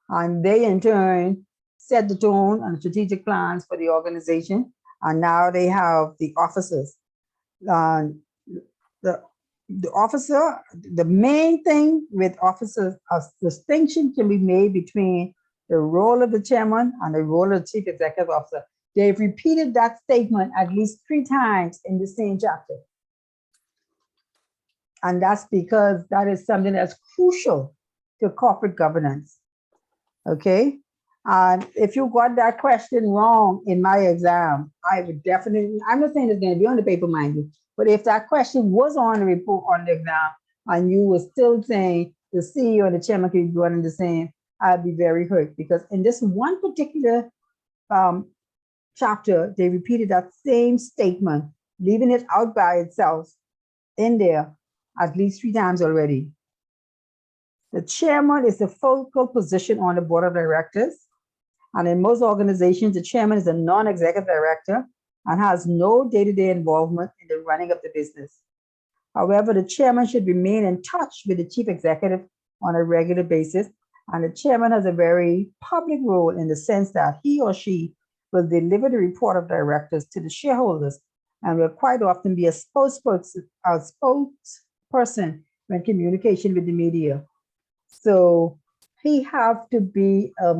and they in turn set the tone and strategic plans for the organization. And now they have the officers. The officer, the main thing with officers, a distinction can be made between the role of the chairman and the role of the chief executive officer. They've repeated that statement at least 3 times in the same chapter. And that's because that is something that's crucial to corporate governance. Okay? And if you got that question wrong in my exam, I would definitely, I'm not saying it's going to be on the paper, mind you, but if that question was on the report on the exam and you were still saying the CEO and the chairman could be one and the same, I'd be very hurt, because in this one particular chapter, they repeated that same statement, leaving it out by itself in there at least 3 times already. The chairman is the focal position on the board of directors. And in most organizations, the chairman is a non-executive director and has no day-to-day involvement in the running of the business. However, the chairman should remain in touch with the chief executive on a regular basis. And the chairman has a very public role in the sense that he or she will deliver the report of directors to the shareholders and will quite often be a spokesperson when communication with the media. So he have to be a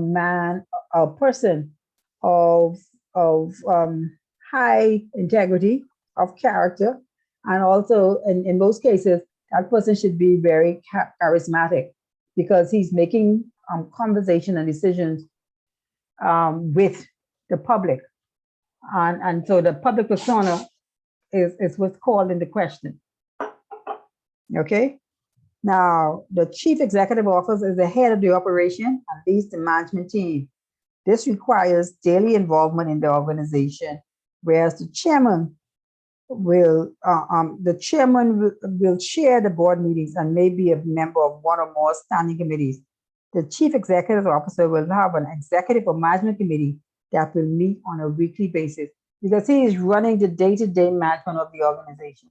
person of high integrity, of character, and also in most cases, that person should be very charismatic, because he's making conversation and decisions with the public. And so the public persona is what's called into question. Okay? Now, the chief executive officer is the head of the operation and leads the management team. This requires daily involvement in the organization, whereas the chairman will chair the board meetings and may be a member of one or more standing committees. The chief executive officer will have an executive or management committee that will meet on a weekly basis, because he is running the day-to-day management of the organization.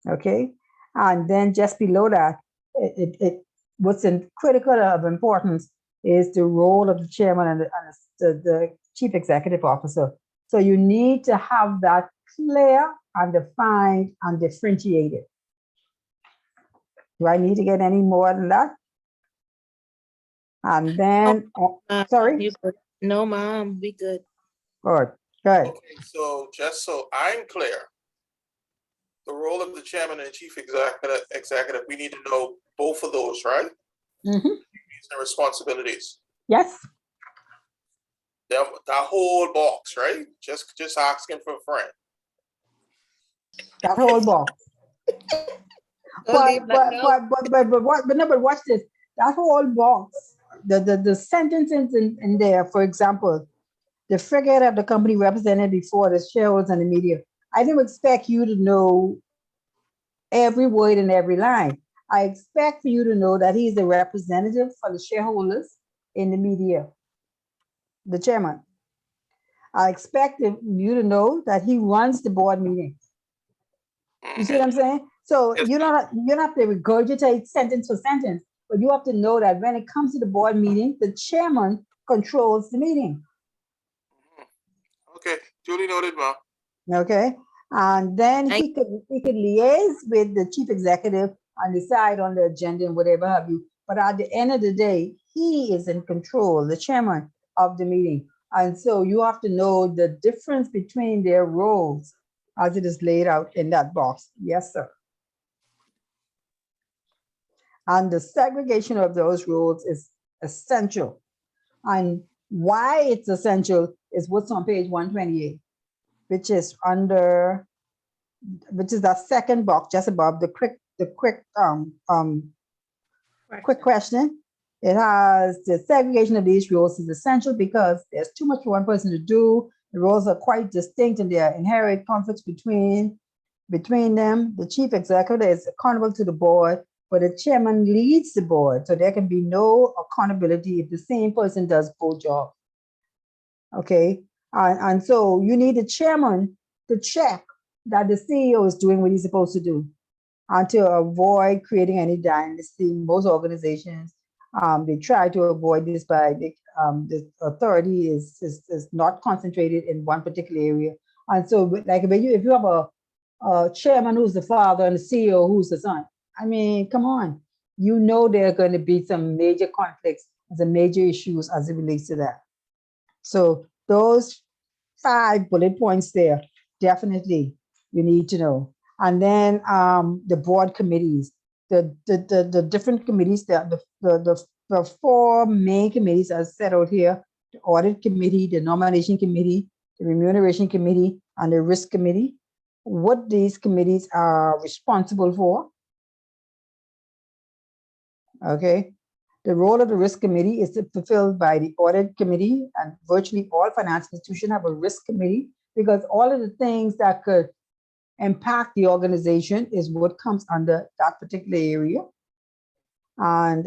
Okay, and then just below that, what's critical of importance is the role of the chairman and the chief executive officer. So you need to have that clear and defined and differentiated. Do I need to get any more than that? And then, sorry? No, ma'am, we good. Good, good. Okay, so just so I'm clear, the role of the chairman and chief executive, we need to know both of those, right? Mm-hmm. These are responsibilities. Yes. That whole box, right? Just asking for a friend. That whole box. But watch this. That whole box, the sentences in there, for example, the figure of the company represented before the shareholders and the media. I didn't expect you to know every word in every line. I expect for you to know that he's the representative for the shareholders in the media, the chairman. I expect you to know that he runs the board meeting. You see what I'm saying? So Yes. you don't have to regurgitate sentence for sentence, but you have to know that when it comes to the board meeting, the chairman controls the meeting. Okay, duly noted, Ma. Okay, and then he could liaise with the chief executive and decide on the agenda and whatever have you. But at the end of the day, he is in control, the chairman of the meeting. And so you have to know the difference between their roles as it is laid out in that box. Yes, sir. And the segregation of those roles is essential. And why it's essential is what's on page 128, which is that second box just above the quick question. It has the segregation of these roles is essential because there's too much for one person to do. The roles are quite distinct and there are inherent conflicts between them. The chief executive is accountable to the board, but the chairman leads the board. So there can be no accountability if the same person does both jobs. Okay. And so you need the chairman to check that the CEO is doing what he's supposed to do and to avoid creating any dynasty. Most organizations, they try to avoid this by the authority is not concentrated in one particular area. And so like if you have a chairman who's the father and the CEO who's the son, I mean, come on, you know there are going to be some major conflicts and some major issues as it relates to that. So those 5 bullet points there, definitely you need to know. And then the board committees, the different committees, the 4 main committees as set out here: the audit committee, the nomination committee, the remuneration committee, and the risk committee. What these committees are responsible for. Okay. The role of the risk committee is fulfilled by the audit committee, and virtually all financial institutions have a risk committee because all of the things that could impact the organization is what comes under that particular area. And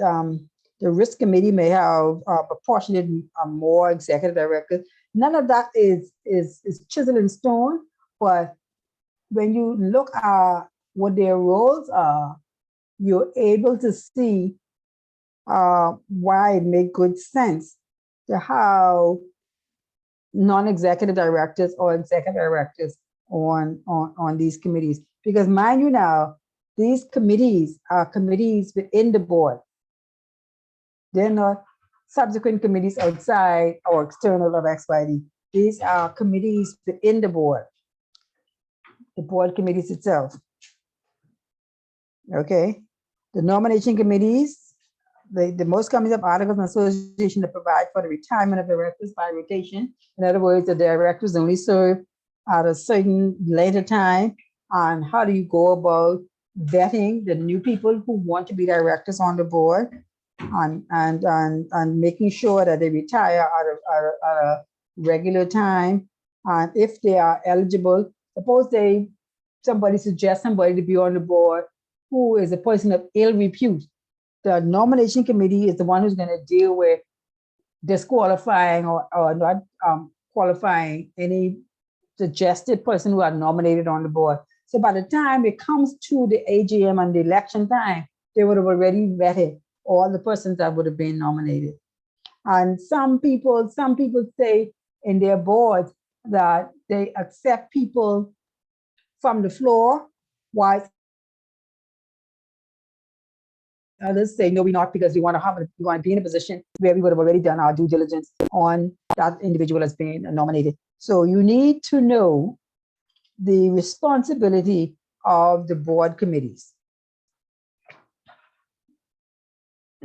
the risk committee may have proportionate more executive directors. None of that is chiseled in stone, but when you look at what their roles are, you're able to see why it made good sense to have non-executive directors or executive directors on these committees. Because mind you now, these committees are committees within the board. They're not subsequent committees outside or external of XYZ. These are committees within the board committees itself. Okay, the nomination committees, the most committees of articles and association that provide for the retirement of directors by rotation. In other words, the directors only serve at a certain later time. And how do you go about vetting the new people who want to be directors on the board, and making sure that they retire at a regular time. And if they are eligible, suppose somebody suggests somebody to be on the board who is a person of ill repute. The nomination committee is the one who's going to deal with disqualifying or not qualifying any suggested person who are nominated on the board. So by the time it comes to the AGM and the election time, they would have already vetted all the persons that would have been nominated. And some people say in their boards that they accept people from the floor, while others say, no, we're not, because we want to be in a position where we would have already done our due diligence on that individual as being nominated. So you need to know the responsibility of the board committees.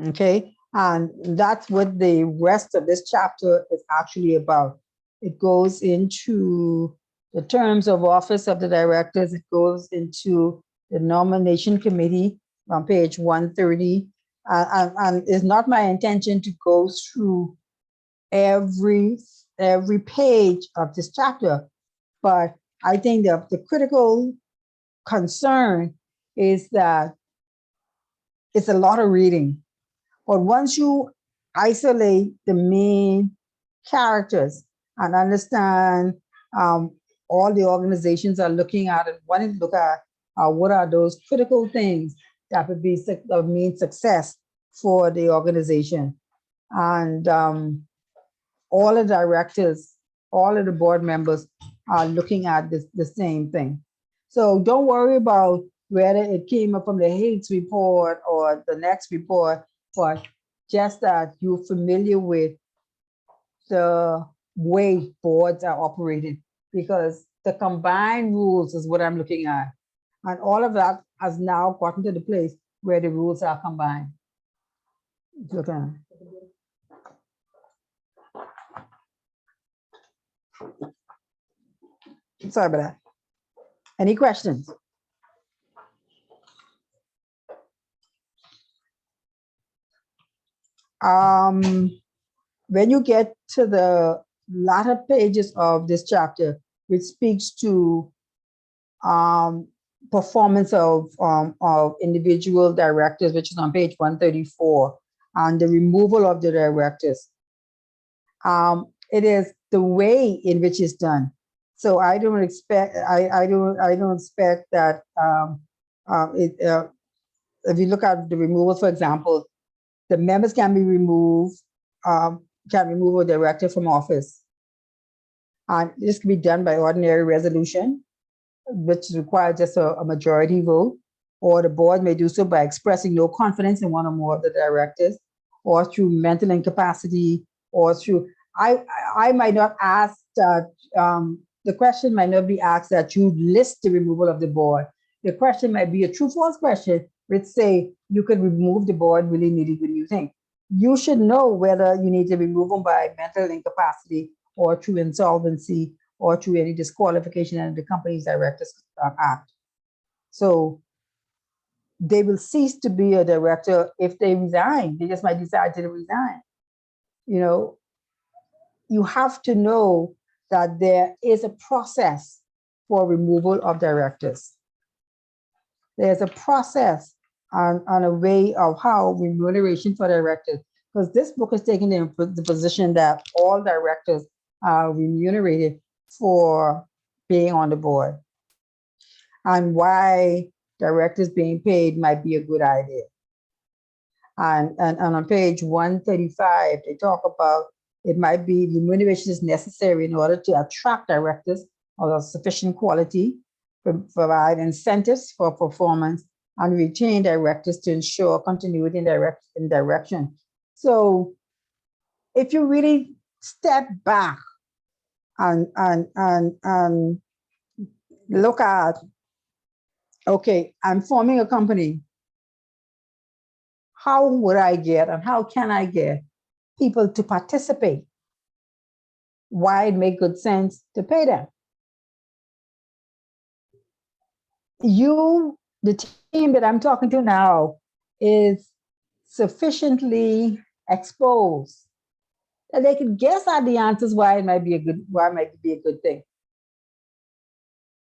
Okay, And that's what the rest of this chapter is actually about. It goes into the terms of office of the directors. It goes into the nomination committee on page 130. And it's not my intention to go through every page of this chapter, but I think that the critical concern is that it's a lot of reading. But once you isolate the main characters and understand all the organizations are looking at and wanting to look at what are those critical things that would be that mean success for the organization. And all the directors, all of the board members are looking at the same thing. So don't worry about whether it came up from the Higgs report or the next report, but just that you're familiar with the way boards are operated, because the combined rules is what I'm looking at. And all of that has now gotten to the place where the rules are combined. Look at it. Sorry about that. Any questions? When you get to the latter pages of this chapter, which speaks to performance of individual directors, which is on page 134, and the removal of the directors, it is the way in which it's done. So I don't expect that if you look at the removal, for example, the members can be removed, can remove a director from office. And this can be done by ordinary resolution, which requires just a majority vote, or the board may do so by expressing no confidence in one or more of the directors, or through mental incapacity, or through, I might not ask that, the question might not be asked that you list the removal of the board. The question might be a true-false question, which say you could remove the board willy-nilly when you think. You should know whether you need to remove them by mental incapacity or through insolvency or through any disqualification under the Companies Directors Act. So they will cease to be a director if they resign. They just might decide to resign. You know, you have to know that there is a process for removal of directors. There's a process on a way of how remuneration for directors, because this book is taking the position that all directors are remunerated for being on the board, and why directors being paid might be a good idea. And on page 135, they talk about it might be remuneration is necessary in order to attract directors of sufficient quality, provide incentives for performance, and retain directors to ensure continuity in direction. So if you really step back and look at, okay, I'm forming a company. How would I get and how can I get people to participate? Why it make good sense to pay them? The team that I'm talking to now is sufficiently exposed that they can guess at the answers why it might be a good thing.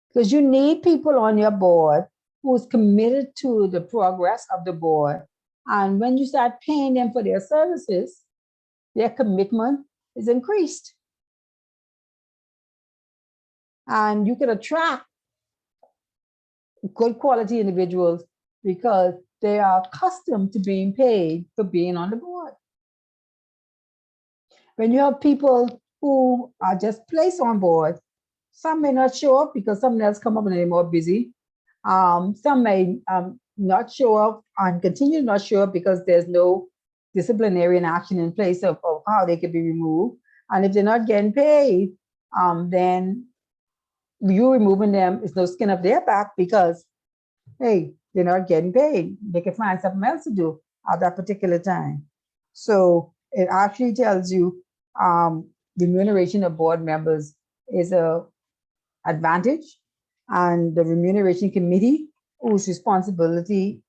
Because you need people on your board who's committed to the progress of the board. And when you start paying them for their services, their commitment is increased. And you can attract good quality individuals because they are accustomed to being paid for being on the board. When you have people who are just placed on board, some may not show up because something else come up and they're more busy. Some may not show up and continue to not show up because there's no disciplinary action in place of how they could be removed. And if they're not getting paid, then you removing them is no skin off their back because, hey, they're not getting paid. They can find something else to do at that particular time. So it actually tells you remuneration of board members is a advantage, and the Remuneration Committee, whose responsibility,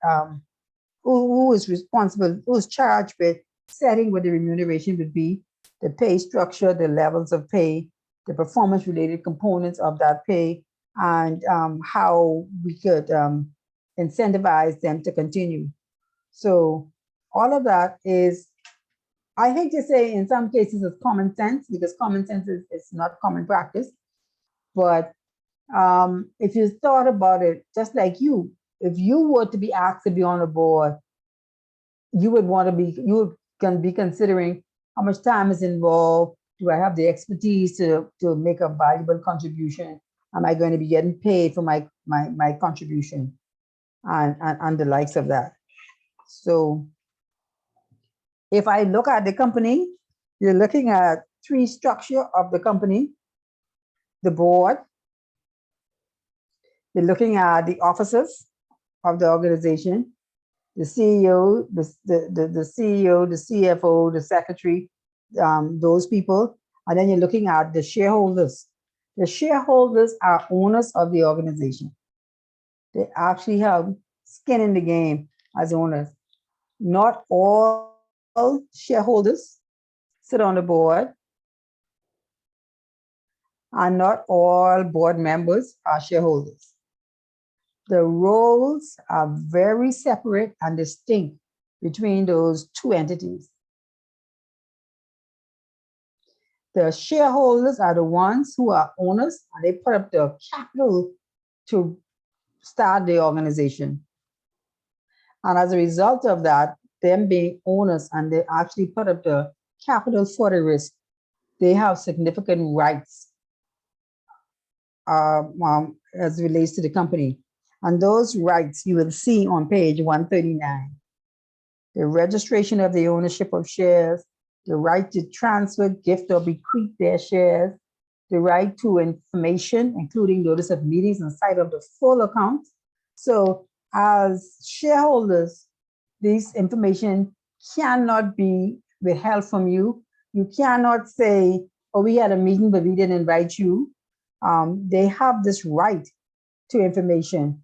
who is responsible, who's charged with setting what the remuneration would be, the pay structure, the levels of pay, the performance-related components of that pay, and how we could incentivize them to continue. So all of that is, I hate to say in some cases it's common sense, because common sense is not common practice. But if you thought about it, just like you, if you were to be asked to be on a board, you would be considering how much time is involved. Do I have the expertise to make a valuable contribution? Am I going to be getting paid for my contribution, and the likes of that? So if I look at the company, you're looking at three structure of the company: the board, you're looking at the officers of the organization, the CEO, the CEO, the CFO, the secretary, those people. And then you're looking at the shareholders. The shareholders are owners of the organization. They actually have skin in the game as owners. Not all shareholders sit on the board, and not all board members are shareholders. The roles are very separate and distinct between those two entities. The shareholders are the ones who are owners, and they put up the capital to start the organization. And as a result of that, them being owners and they actually put up the capital for the risk, they have significant rights as it relates to the company. And those rights you will see on page 139. The registration of the ownership of shares, the right to transfer, gift, or bequeath their shares, the right to information, including notice of meetings and sight of the full account. So as shareholders, this information cannot be withheld from you. You cannot say, oh, we had a meeting, but we didn't invite you. They have this right to information,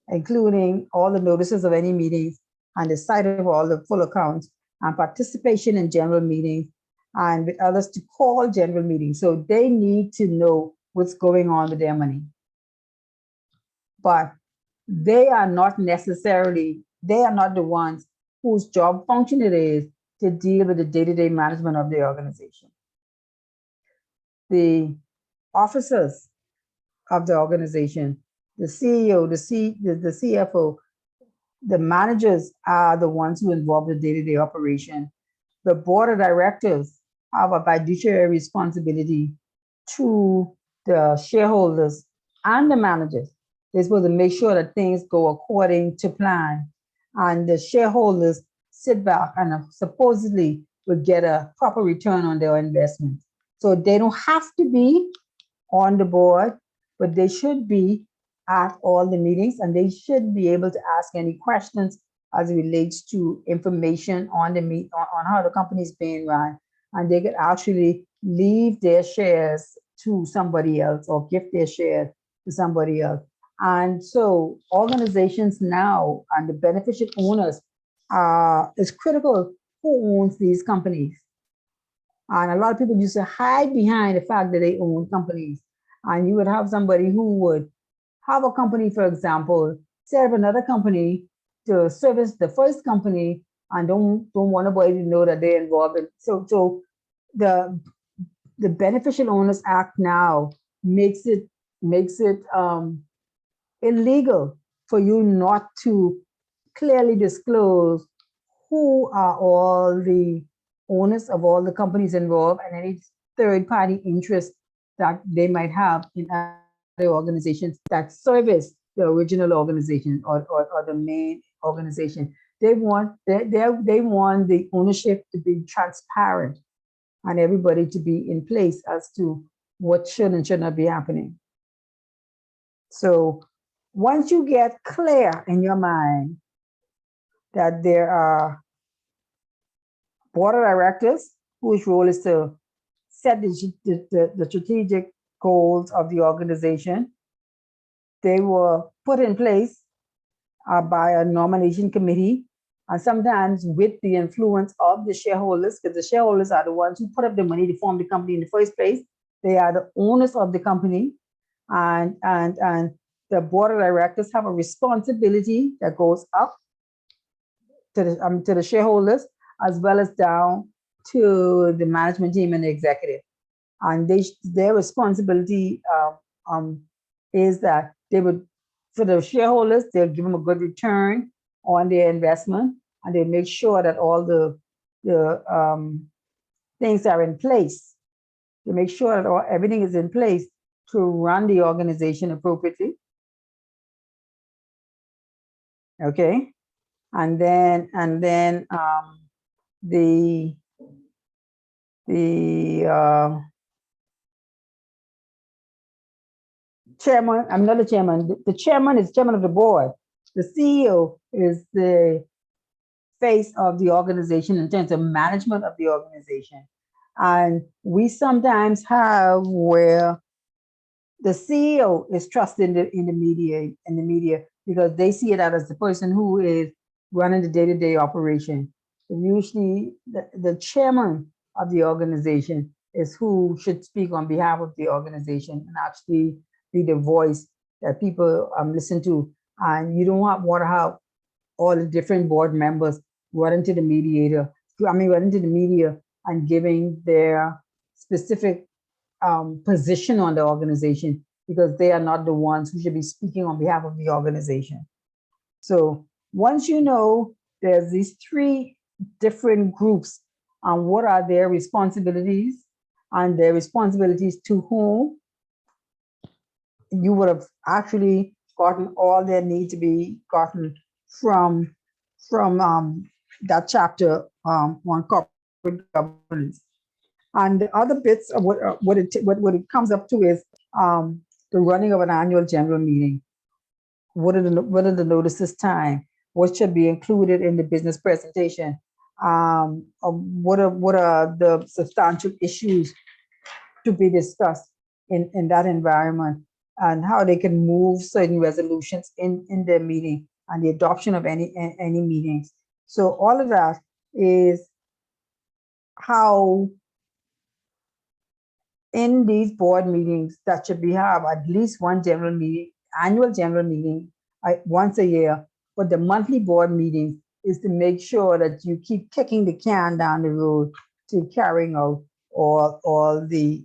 including all the notices of any meetings and the sight of all the full accounts and participation in general meetings and with others to call general meetings. So they need to know what's going on with their money. But they are not the ones whose job function it is to deal with the day-to-day management of the organization. The officers of the organization, the CEO, the CFO, the managers are the ones who involve the day-to-day operation. The board of directors have a fiduciary responsibility to the shareholders and the managers. They're supposed to make sure that things go according to plan, and the shareholders sit back and supposedly will get a proper return on their investment. So they don't have to be on the board, but they should be at all the meetings, and they should be able to ask any questions as it relates to information on on how the company is being run, and they could actually leave their shares to somebody else or gift their shares to somebody else. And so organizations now and the beneficial owners is critical who owns these companies. And a lot of people used to hide behind the fact that they own companies. And you would have somebody who would have a company, for example, set up another company to service the first company and don't want nobody to know that they're involved in. So the Beneficial Owners Act now makes it illegal for you not to clearly disclose who are all the owners of all the companies involved and any third-party interest that they might have in other organizations that service the original organization or the main organization. They want the ownership to be transparent and everybody to be in place as to what should and should not be happening. So once you get clear in your mind that there are board of directors, whose role is to set the strategic goals of the organization. They were put in place by a nomination committee, and sometimes with the influence of the shareholders, because the shareholders are the ones who put up the money to form the company in the first place. They are the owners of the company, and the board of directors have a responsibility that goes up to the shareholders, as well as down to the management team and the executive. And their responsibility is that they would, for the shareholders, they'll give them a good return on their investment, and they make sure that all the things are in place. They make sure that everything is in place to run the organization appropriately. Okay, and then the chairman, I'm not the chairman, the chairman is chairman of the board. The CEO is the face of the organization in terms of management of the organization. And we sometimes have where the CEO is trusted in the media because they see it as the person who is running the day-to-day operation. And usually the chairman of the organization is who should speak on behalf of the organization and actually be the voice that people listen to. And you don't want to have all the different board members running to the media and giving their specific position on the organization, because they are not the ones who should be speaking on behalf of the organization. So once you know there's these three different groups and what are their responsibilities and their responsibilities to whom, you would have actually gotten all that need to be gotten from that chapter on corporate governance. And the other bits of what it comes up to is the running of an annual general meeting. What are the notices time? What should be included in the business presentation? What are the substantial issues to be discussed in that environment, and how they can move certain resolutions in their meeting and the adoption of any meetings. So all of that is how in these board meetings that should be have at least one general meeting, annual general meeting once a year, but the monthly board meeting is to make sure that you keep kicking the can down the road to carrying out all the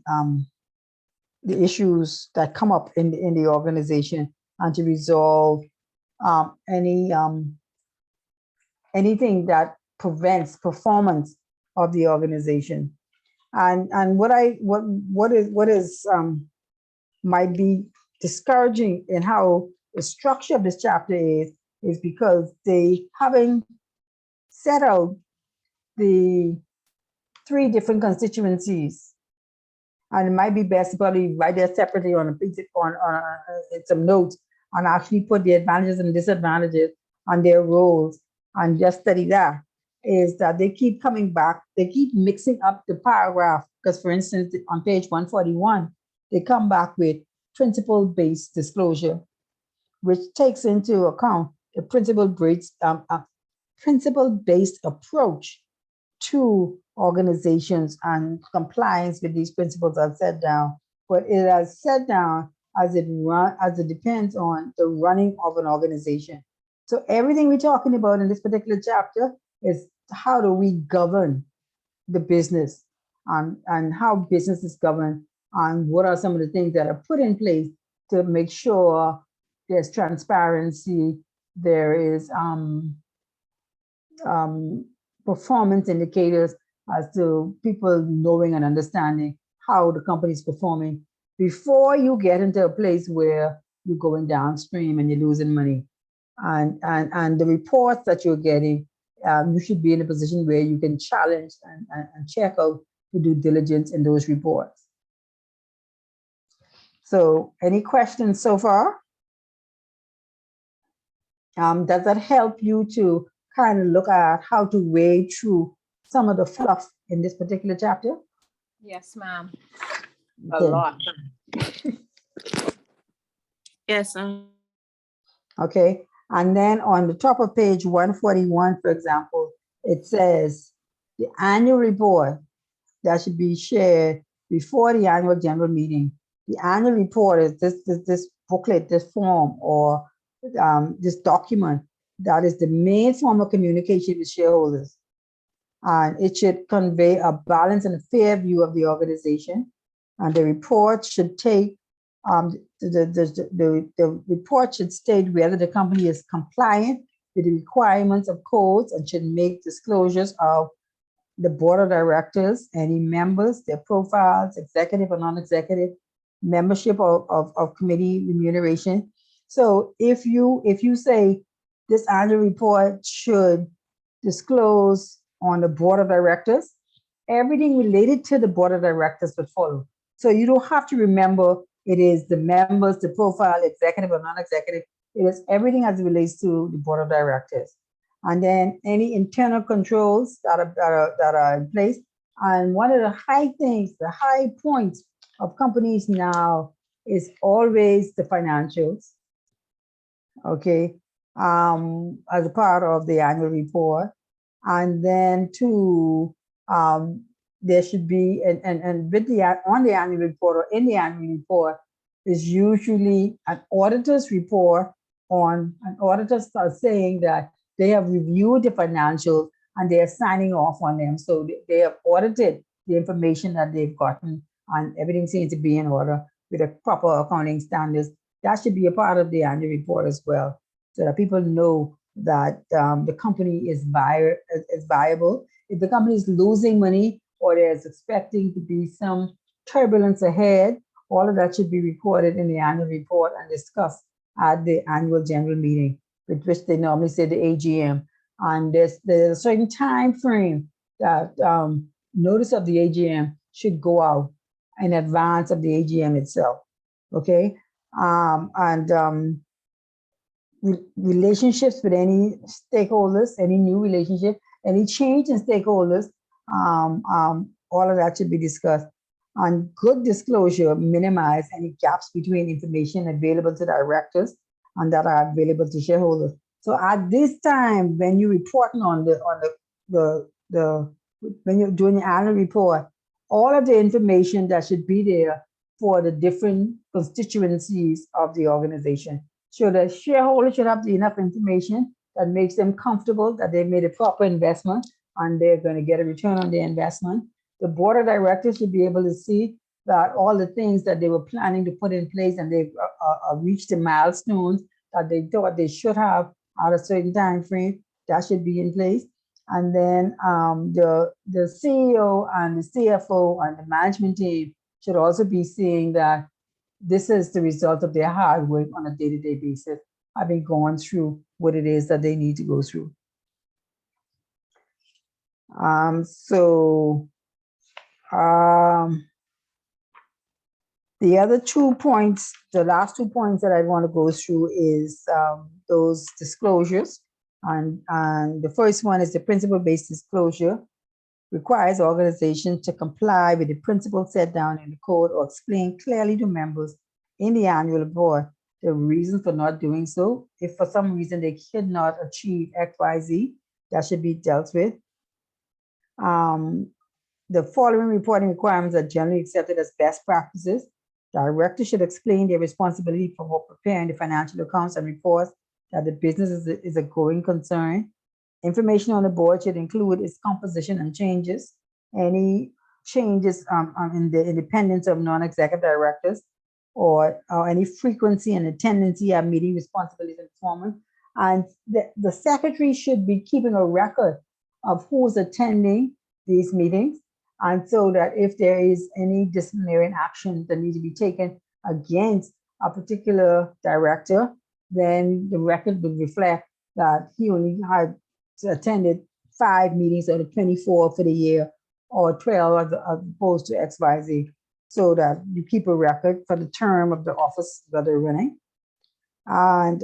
issues that come up in the organization, and to resolve anything that prevents performance of the organization. And what is might be discouraging in how the structure of this chapter is because they haven't set out the three different constituencies. And it might be best to probably write that separately on some notes and actually put the advantages and disadvantages on their roles and just study that. Is that they keep coming back, they keep mixing up the paragraph, because for instance, on page 141, they come back with principle-based disclosure, which takes into account the principle-based approach to organizations and compliance with these principles are set down, but it is set down as it depends on the running of an organization. So everything we're talking about in this particular chapter is how do we govern the business and how business is governed, and what are some of the things that are put in place to make sure there's transparency, there is performance indicators as to people knowing and understanding how the company is performing before you get into a place where you're going downstream and you're losing money. And the reports that you're getting, you should be in a position where you can challenge and check out the due diligence in those reports. So any questions so far? Does that help you to kind of look at how to wade through some of the fluff in this particular chapter? Yes, ma'am. A Okay. lot. Yes. Okay, and then on the top of page 141, for example, it says the annual report that should be shared before the annual general meeting. The annual report is this booklet, this form, or this document that is the main form of communication with shareholders. And it should convey a balanced and fair view of the organization. And the report should take the report should state whether the company is compliant with the requirements of codes and should make disclosures of the board of directors, any members, their profiles, executive or non-executive, membership of committee remuneration. So if you say this annual report should disclose on the board of directors, everything related to the board of directors would follow. So you don't have to remember it is the members, the profile, executive or non-executive. It is everything as it relates to the board of directors. And then any internal controls that are in place. And one of the high points of companies now is always the financials. Okay, as a part of the annual report. And then there should be, and with on the annual report or in the annual report is usually an auditor's report on, an auditor starts saying that they have reviewed the financials and they are signing off on them. So they have audited the information that they've gotten and everything seems to be in order with a proper accounting standards. That should be a part of the annual report as well, so that people know that the company is viable. If the company is losing money or there's expecting to be some turbulence ahead, all of that should be recorded in the annual report and discussed at the annual general meeting, with which they normally say the AGM. And there's a certain time frame that notice of the AGM should go out in advance of the AGM itself. Okay, relationships with any stakeholders, any new relationship, any change in stakeholders, all of that should be discussed. And good disclosure minimize any gaps between information available to directors and that are available to shareholders. So at this time, when you're reporting on when you're doing the annual report, all of the information that should be there for the different constituencies of the organization. So the shareholders should have enough information that makes them comfortable that they made a proper investment and they're going to get a return on their investment. The board of directors should be able to see that all the things that they were planning to put in place and they've reached the milestones that they thought they should have at a certain time frame, that should be in place. And then the CEO and the CFO and the management team should also be seeing that this is the result of their hard work on a day-to-day basis, having gone through what it is that they need to go through. The other 2 points, the last 2 points that I want to go through is those disclosures. And the first one is the principle-based disclosure requires organizations to comply with the principles set down in the code or explain clearly to members in the annual report the reasons for not doing so. If for some reason they cannot achieve XYZ, that should be dealt with. The following reporting requirements are generally accepted as best practices. Directors should explain their responsibility for preparing the financial accounts and reports, that the business is a going concern. Information on the board should include its composition and changes, any changes in the independence of non-executive directors, or any frequency and tendency of meeting responsibilities and performance. And the secretary should be keeping a record of who's attending these meetings. And so that if there is any disciplinary action that needs to be taken against a particular director, then the record would reflect that he only had attended 5 meetings out of 24 for the year, or 12 as opposed to XYZ, so that you keep a record for the term of the office that they're running. And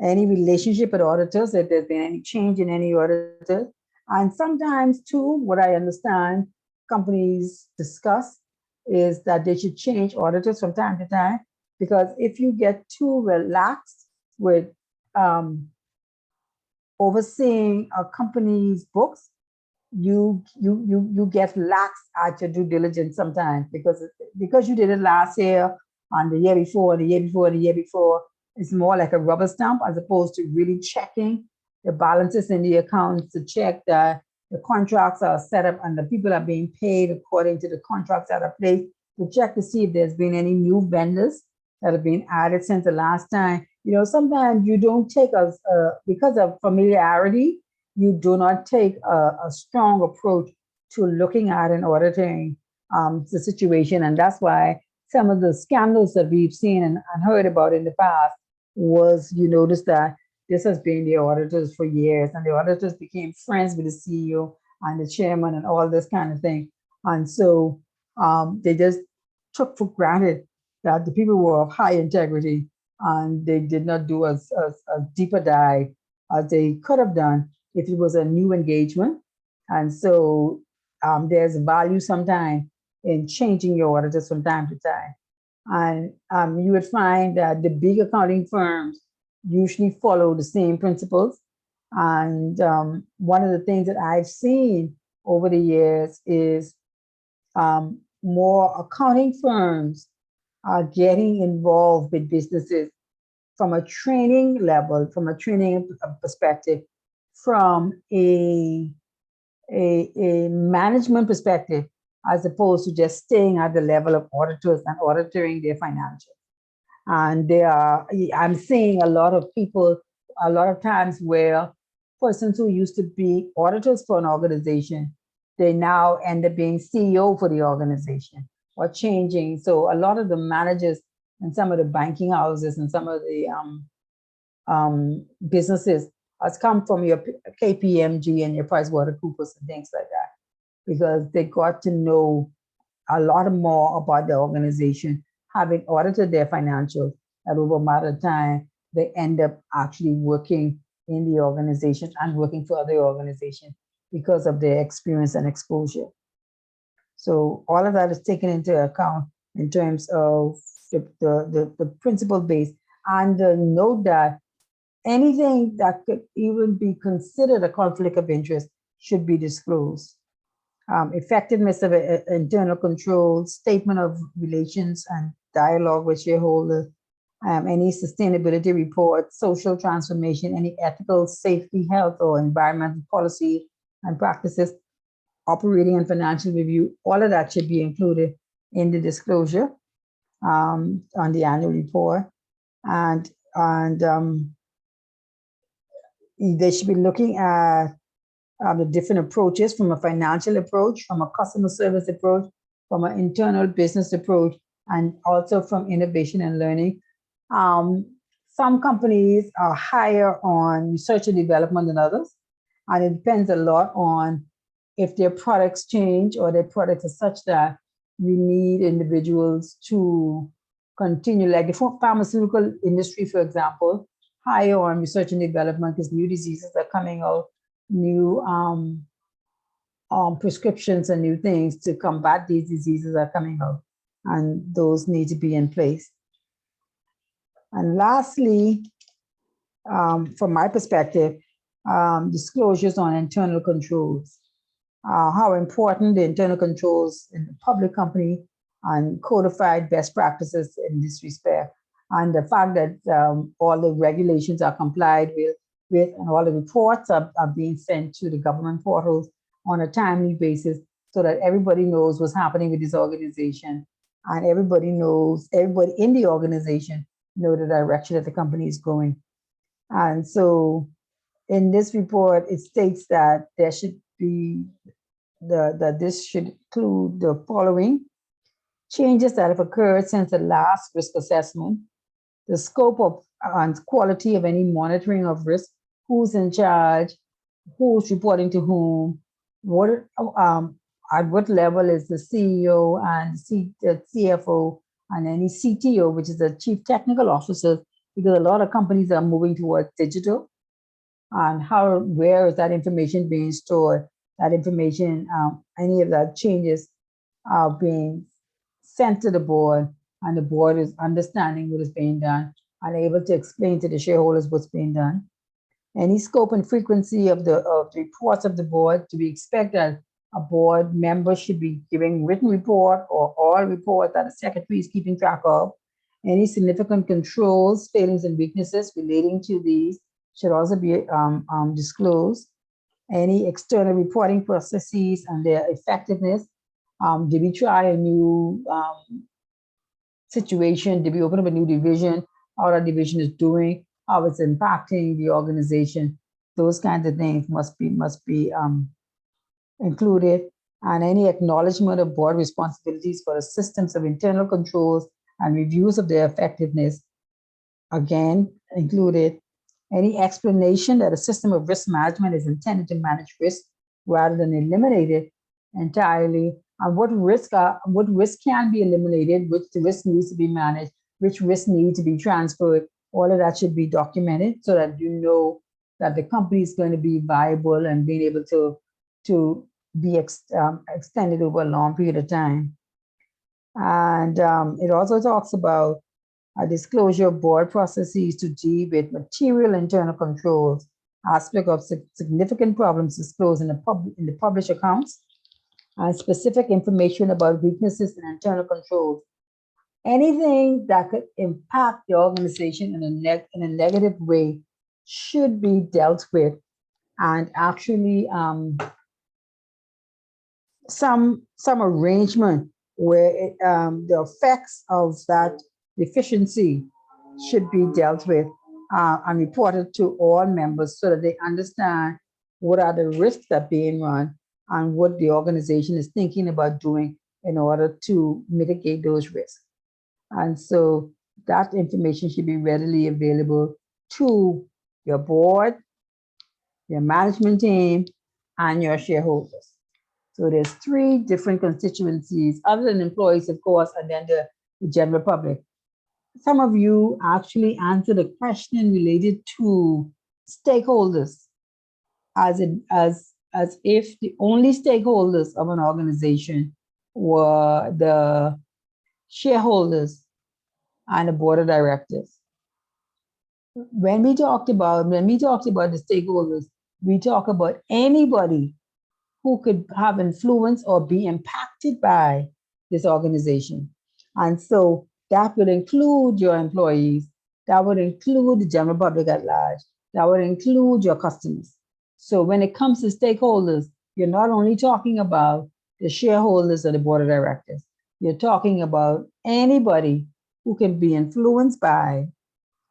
any relationship with auditors, if there's been any change in any auditor, And sometimes too, what I understand companies discuss is that they should change auditors from time to time, because if you get too relaxed with overseeing a company's books, you get lax at your due diligence sometimes, because you did it last year and the year before, the year before, the year before. It's more like a rubber stamp as opposed to really checking the balances in the accounts to check that the contracts are set up and the people are being paid according to the contracts that are placed, to check to see if there's been any new vendors that have been added since the last time. You know, sometimes you don't take because of familiarity, you do not take a strong approach to looking at and auditing the situation. And that's why some of the scandals that we've seen and heard about in the past was, you notice that this has been the auditors for years, and the auditors became friends with the CEO and the chairman and all this kind of thing. And so they just took for granted that the people were of high integrity, and they did not do a deeper dive as they could have done if it was a new engagement. And so there's value sometimes in changing your auditors from time to time. And you would find that the big accounting firms usually follow the same principles. And one of the things that I've seen over the years is more accounting firms are getting involved with businesses from a training level, from a training perspective, from a management perspective, as opposed to just staying at the level of auditors and auditing their financials. And I'm seeing a lot of people, a lot of times where persons who used to be auditors for an organization, they now end up being CEO for the organization or changing. So a lot of the managers and some of the banking houses and some of the businesses has come from your KPMG and your PricewaterhouseCoopers and things like that, because they got to know a lot more about the organization, having audited their financials, and over a matter of time, they end up actually working in the organization and working for other organizations because of their experience and exposure. So all of that is taken into account in terms of the principle base, and note that anything that could even be considered a conflict of interest should be disclosed. Effectiveness of internal control, statement of relations and dialogue with shareholders, any sustainability report, social transformation, any ethical, safety, health, or environmental policy and practices, operating and financial review, all of that should be included in the disclosure on the annual report. And they should be looking at the different approaches, from a financial approach, from a customer service approach, from an internal business approach, and also from innovation and learning. Some companies are higher on research and development than others, and it depends a lot on if their products change or their products are such that you need individuals to continue, like the pharmaceutical industry, for example, higher on research and development because new diseases are coming out, new prescriptions and new things to combat these diseases are coming out, and those need to be in place. And lastly, from my perspective, disclosures on internal controls, how important the internal controls in the public company and codified best practices in this respect, and the fact that all the regulations are complied with and all the reports are being sent to the government portals on a timely basis, so that everybody knows what's happening with this organization, and everybody in the organization know the direction that the company is going. And so in this report, it states that there should be that this should include the following: changes that have occurred since the last risk assessment, the scope of and quality of any monitoring of risk, who's in charge, who's reporting to whom, what at what level is the CEO and the CFO and any CTO, which is the Chief Technical Officer, because a lot of companies are moving towards digital. and where is that information being stored? That information, any of that changes are being sent to the board, and the board is understanding what is being done and able to explain to the shareholders what's being done. Any scope and frequency of the reports of the board to be expected. A board member should be giving written report or all report that the secretary is keeping track of. Any significant controls, failings, and weaknesses relating to these should also be disclosed. Any external reporting processes and their effectiveness. Did we try a new situation? Did we open up a new division? How that division is doing? How it's impacting the organization? Those kinds of things must be included. And any acknowledgement of board responsibilities for the systems of internal controls and reviews of their effectiveness, again, included. Any explanation that a system of risk management is intended to manage risk rather than eliminate it entirely, and what risk can be eliminated, which the risk needs to be managed, which risk needs to be transferred. All of that should be documented so that you know that the company is going to be viable and being able to be extended over a long period of time. And it also talks about a disclosure of board processes to deal with material internal controls, aspect of significant problems disclosed in the published accounts, and specific information about weaknesses in internal controls. Anything that could impact the organization in a negative way should be dealt with, and actually some arrangement where the effects of that deficiency should be dealt with and reported to all members so that they understand what are the risks that are being run and what the organization is thinking about doing in order to mitigate those risks. And so that information should be readily available to your board, your management team, and your shareholders. So there's 3 different constituencies, other than employees, of course, and then the general public. Some of you actually answered a question related to stakeholders, as if the only stakeholders of an organization were the shareholders and the board of directors. When we talked about the stakeholders, we talk about anybody who could have influence or be impacted by this organization. And so that would include your employees, that would include the general public at large, that would include your customers. So when it comes to stakeholders, you're not only talking about the shareholders or the board of directors, you're talking about anybody who can be influenced by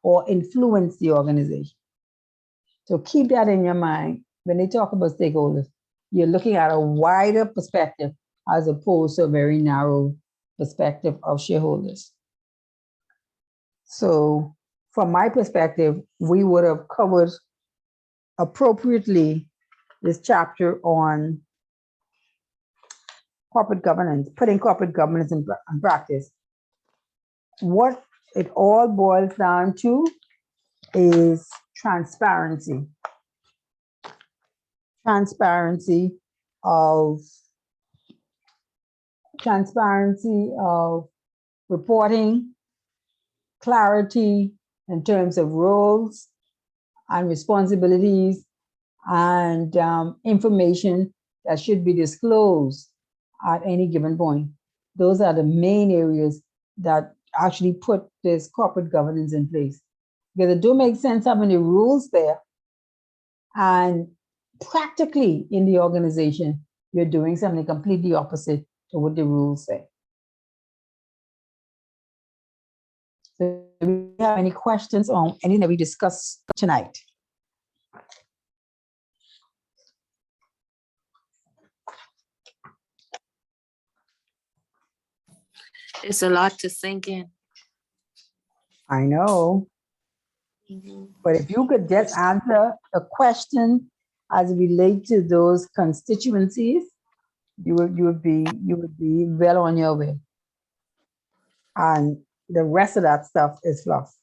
or influence the organization. So keep that in your mind when they talk about stakeholders. You're looking at a wider perspective as opposed to a very narrow perspective of shareholders. So from my perspective, we would have covered appropriately this chapter on corporate governance, putting corporate governance in practice. What it all boils down to is transparency. Transparency of reporting, clarity in terms of roles and responsibilities, and information that should be disclosed at any given point. Those are the main areas that actually put this corporate governance in place. Because it do make sense having the rules there, and practically in the organization, you're doing something completely opposite to what the rules say. So do we have any questions on anything that we discussed tonight? It's a lot to sink in. I know. But if you could just answer a question as it relates to those constituencies, you would be well on your way. And the rest of that stuff is fluff.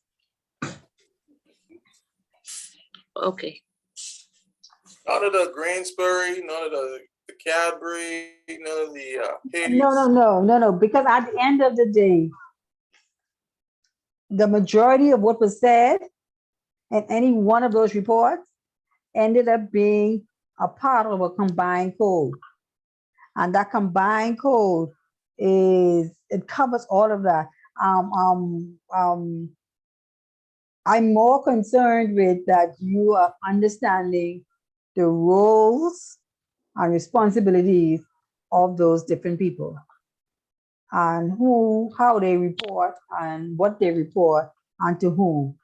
Okay. None of the Granbury, none of the Cadbury, none of the Hades. No, because at the end of the day, the majority of what was said in any one of those reports ended up being a part of a combined code. And that combined code it covers all of that. I'm more concerned with that you are understanding the roles and responsibilities of those different people and how they report and what they report and to whom.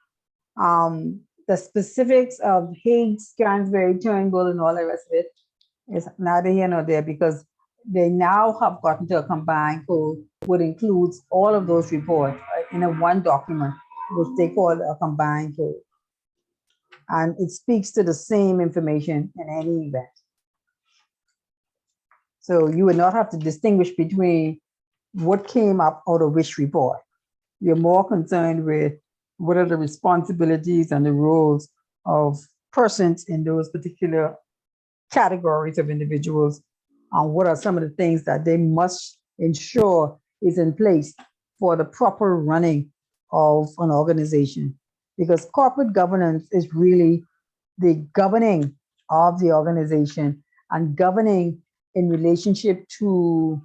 The specifics of Higgs, Cransberry, Turnbull, and all the rest of it is neither here nor there because they now have gotten to a combined code which includes all of those reports in a one document, which they call a combined code. And it speaks to the same information in any event. So you would not have to distinguish between what came up out of which report. You're more concerned with what are the responsibilities and the roles of persons in those particular categories of individuals, and what are some of the things that they must ensure is in place for the proper running of an organization. Because corporate governance is really the governing of the organization and governing in relationship to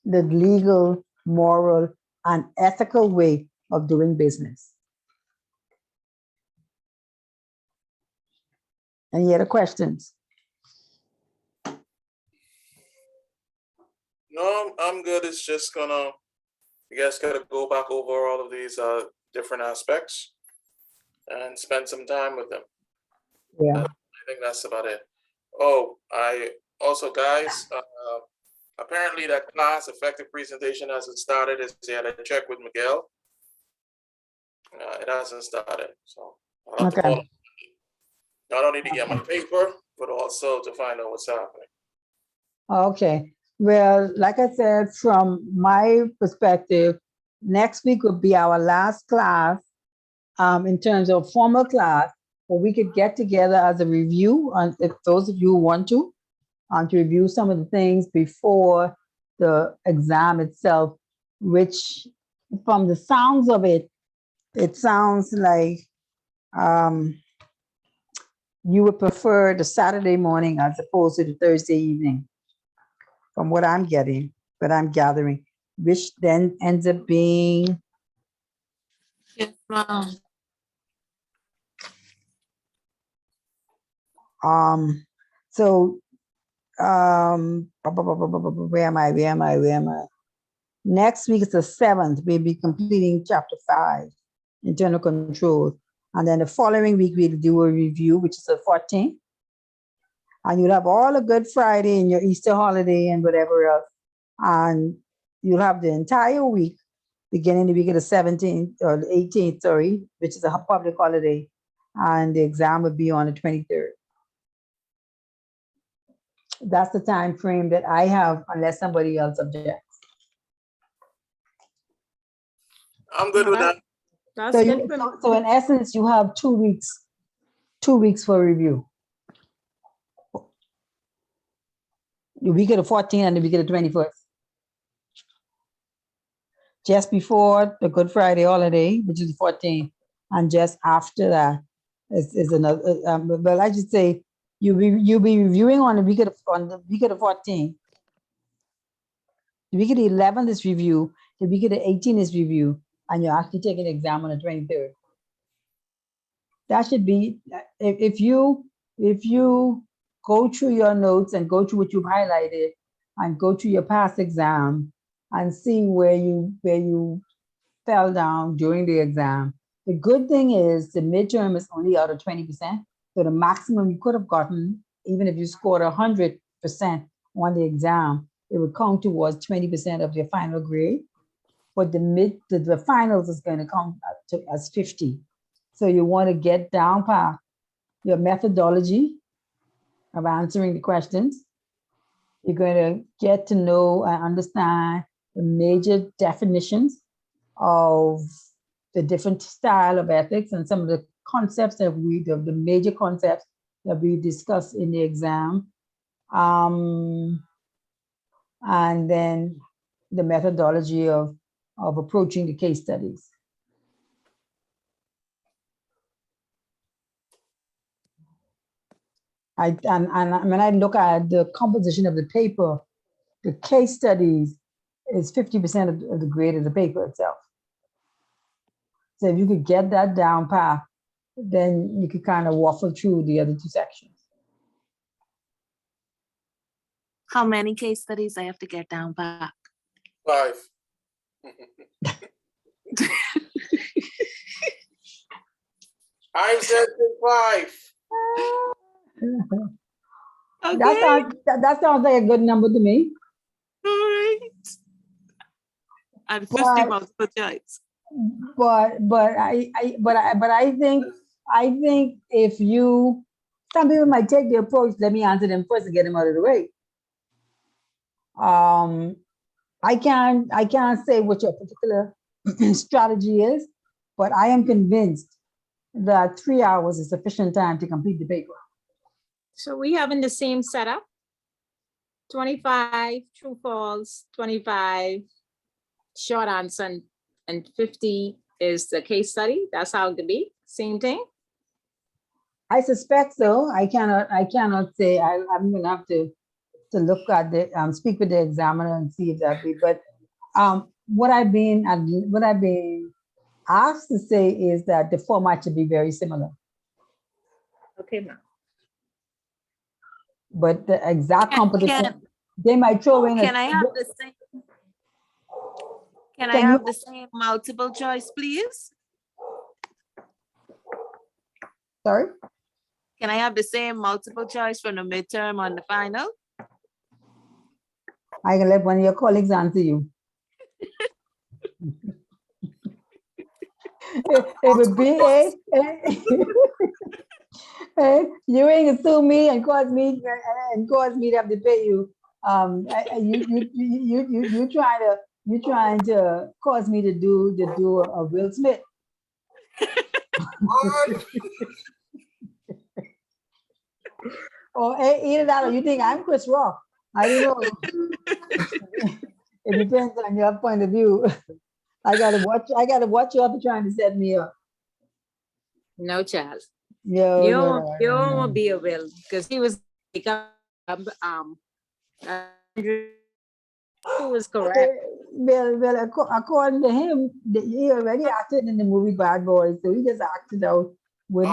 the legal, moral, and ethical way of doing business. Any other questions? No, I'm good. It's just you guys gotta go back over all of these different aspects and spend some time with them. Yeah. I think that's about it. Oh, I also, guys, apparently that class effective presentation hasn't started. As you had to check with Miguel. It hasn't started, so I'll have to call him. Not only to get my paper, but also to find out what's happening. Okay. Well, like I said, from my perspective, next week will be our last class in terms of formal class, where we could get together as a review, and if those of you want to review some of the things before the exam itself, which from the sounds of it, it sounds like you would prefer the Saturday morning as opposed to the Thursday evening, from what I'm getting, but I'm gathering, which then ends up being. Yes, ma'am. Where am I? Next week is the 7th. We'll be completing chapter 5, internal controls. And then the following week, we'll do a review, which is the 14th. And you'll have all a Good Friday and your Easter holiday and whatever else. And you'll have the entire week, beginning the week of the 17th or the 18th, sorry, which is a public holiday. And the exam will be on the 23rd. That's the time frame that I have, unless somebody else objects. I'm good with that. That's So, good. so in essence, you have 2 weeks, 2 weeks for review. The week of the 14th and the week of the 21st. Just before the Good Friday holiday, which is the 14th, and just after that is another. Well, I should say you'll be reviewing on the week of the 14th. The week of the 11th is review. The week of the 18th is review, and you're actually taking the exam on the 23rd. That should be, if you go through your notes and go through what you've highlighted and go through your past exam and see where you fell down during the exam. The good thing is the midterm is only out of 20%. So the maximum you could have gotten, even if you scored 100% on the exam, it would count towards 20% of your final grade. But the finals is going to count as 50. So you want to get down past your methodology of answering the questions. You're going to get to know and understand the major definitions of the different style of ethics and some of the concepts that the major concepts that we discussed in the exam. And then the methodology of approaching the case studies. And when I look at the composition of the paper, the case studies is 50% of the grade of the paper itself. So if you could get that down pat, then you could kind of waffle through the other two sections. How many case studies I have to get down back? 5. I said 5. Okay. That sounds like a good number to me. All right. And 50 But- multiple choice. But I think if you, some people might take the approach, let me answer them first to get them out of the way. I can't say what your particular strategy is, but I am convinced that 3 hours is sufficient time to complete the paper. So we having the same setup? 25 true false, 25 short answer, and 50 is the case study. That's how it could be. Same thing. I suspect so. I cannot say. I'm gonna have to look at the speak with the examiner and see if that be. But what I've been asked to say is that the format should be very similar. Okay, ma'am. But the exact competition, Can- they might throw in. Can I have the same? Can I Can you- have the same multiple choice, please? Sorry. Can I have the same multiple choice from the midterm on the final? I can let one of your colleagues answer you. It would be you ain't gonna sue me and cause me to have to pay you. You trying to cause me to do a Will Smith. Or either that, or you think I'm Chris Rock. I don't know. It depends on your point of view. I gotta watch you up trying to set me up. No chance. No, You no. won't be a will because he was who was correct. Well, according to him, he already acted in the movie Bad Boys, so he just acted out with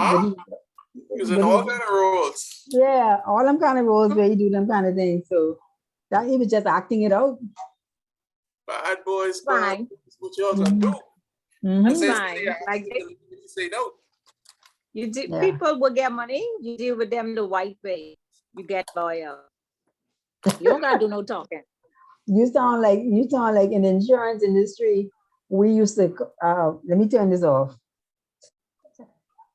Using all kind of roles. yeah, all them kind of roles where he do them kind of things. So that he was just acting it out. Bad boys, Fine. what y'all gonna do? Mhm. I say, Fine. yeah, Like say no. you do, Yeah. people will get money. You deal with them the white way. You get loyal. You don't gotta do no talking. You sound like in the insurance industry. We used to let me turn this off.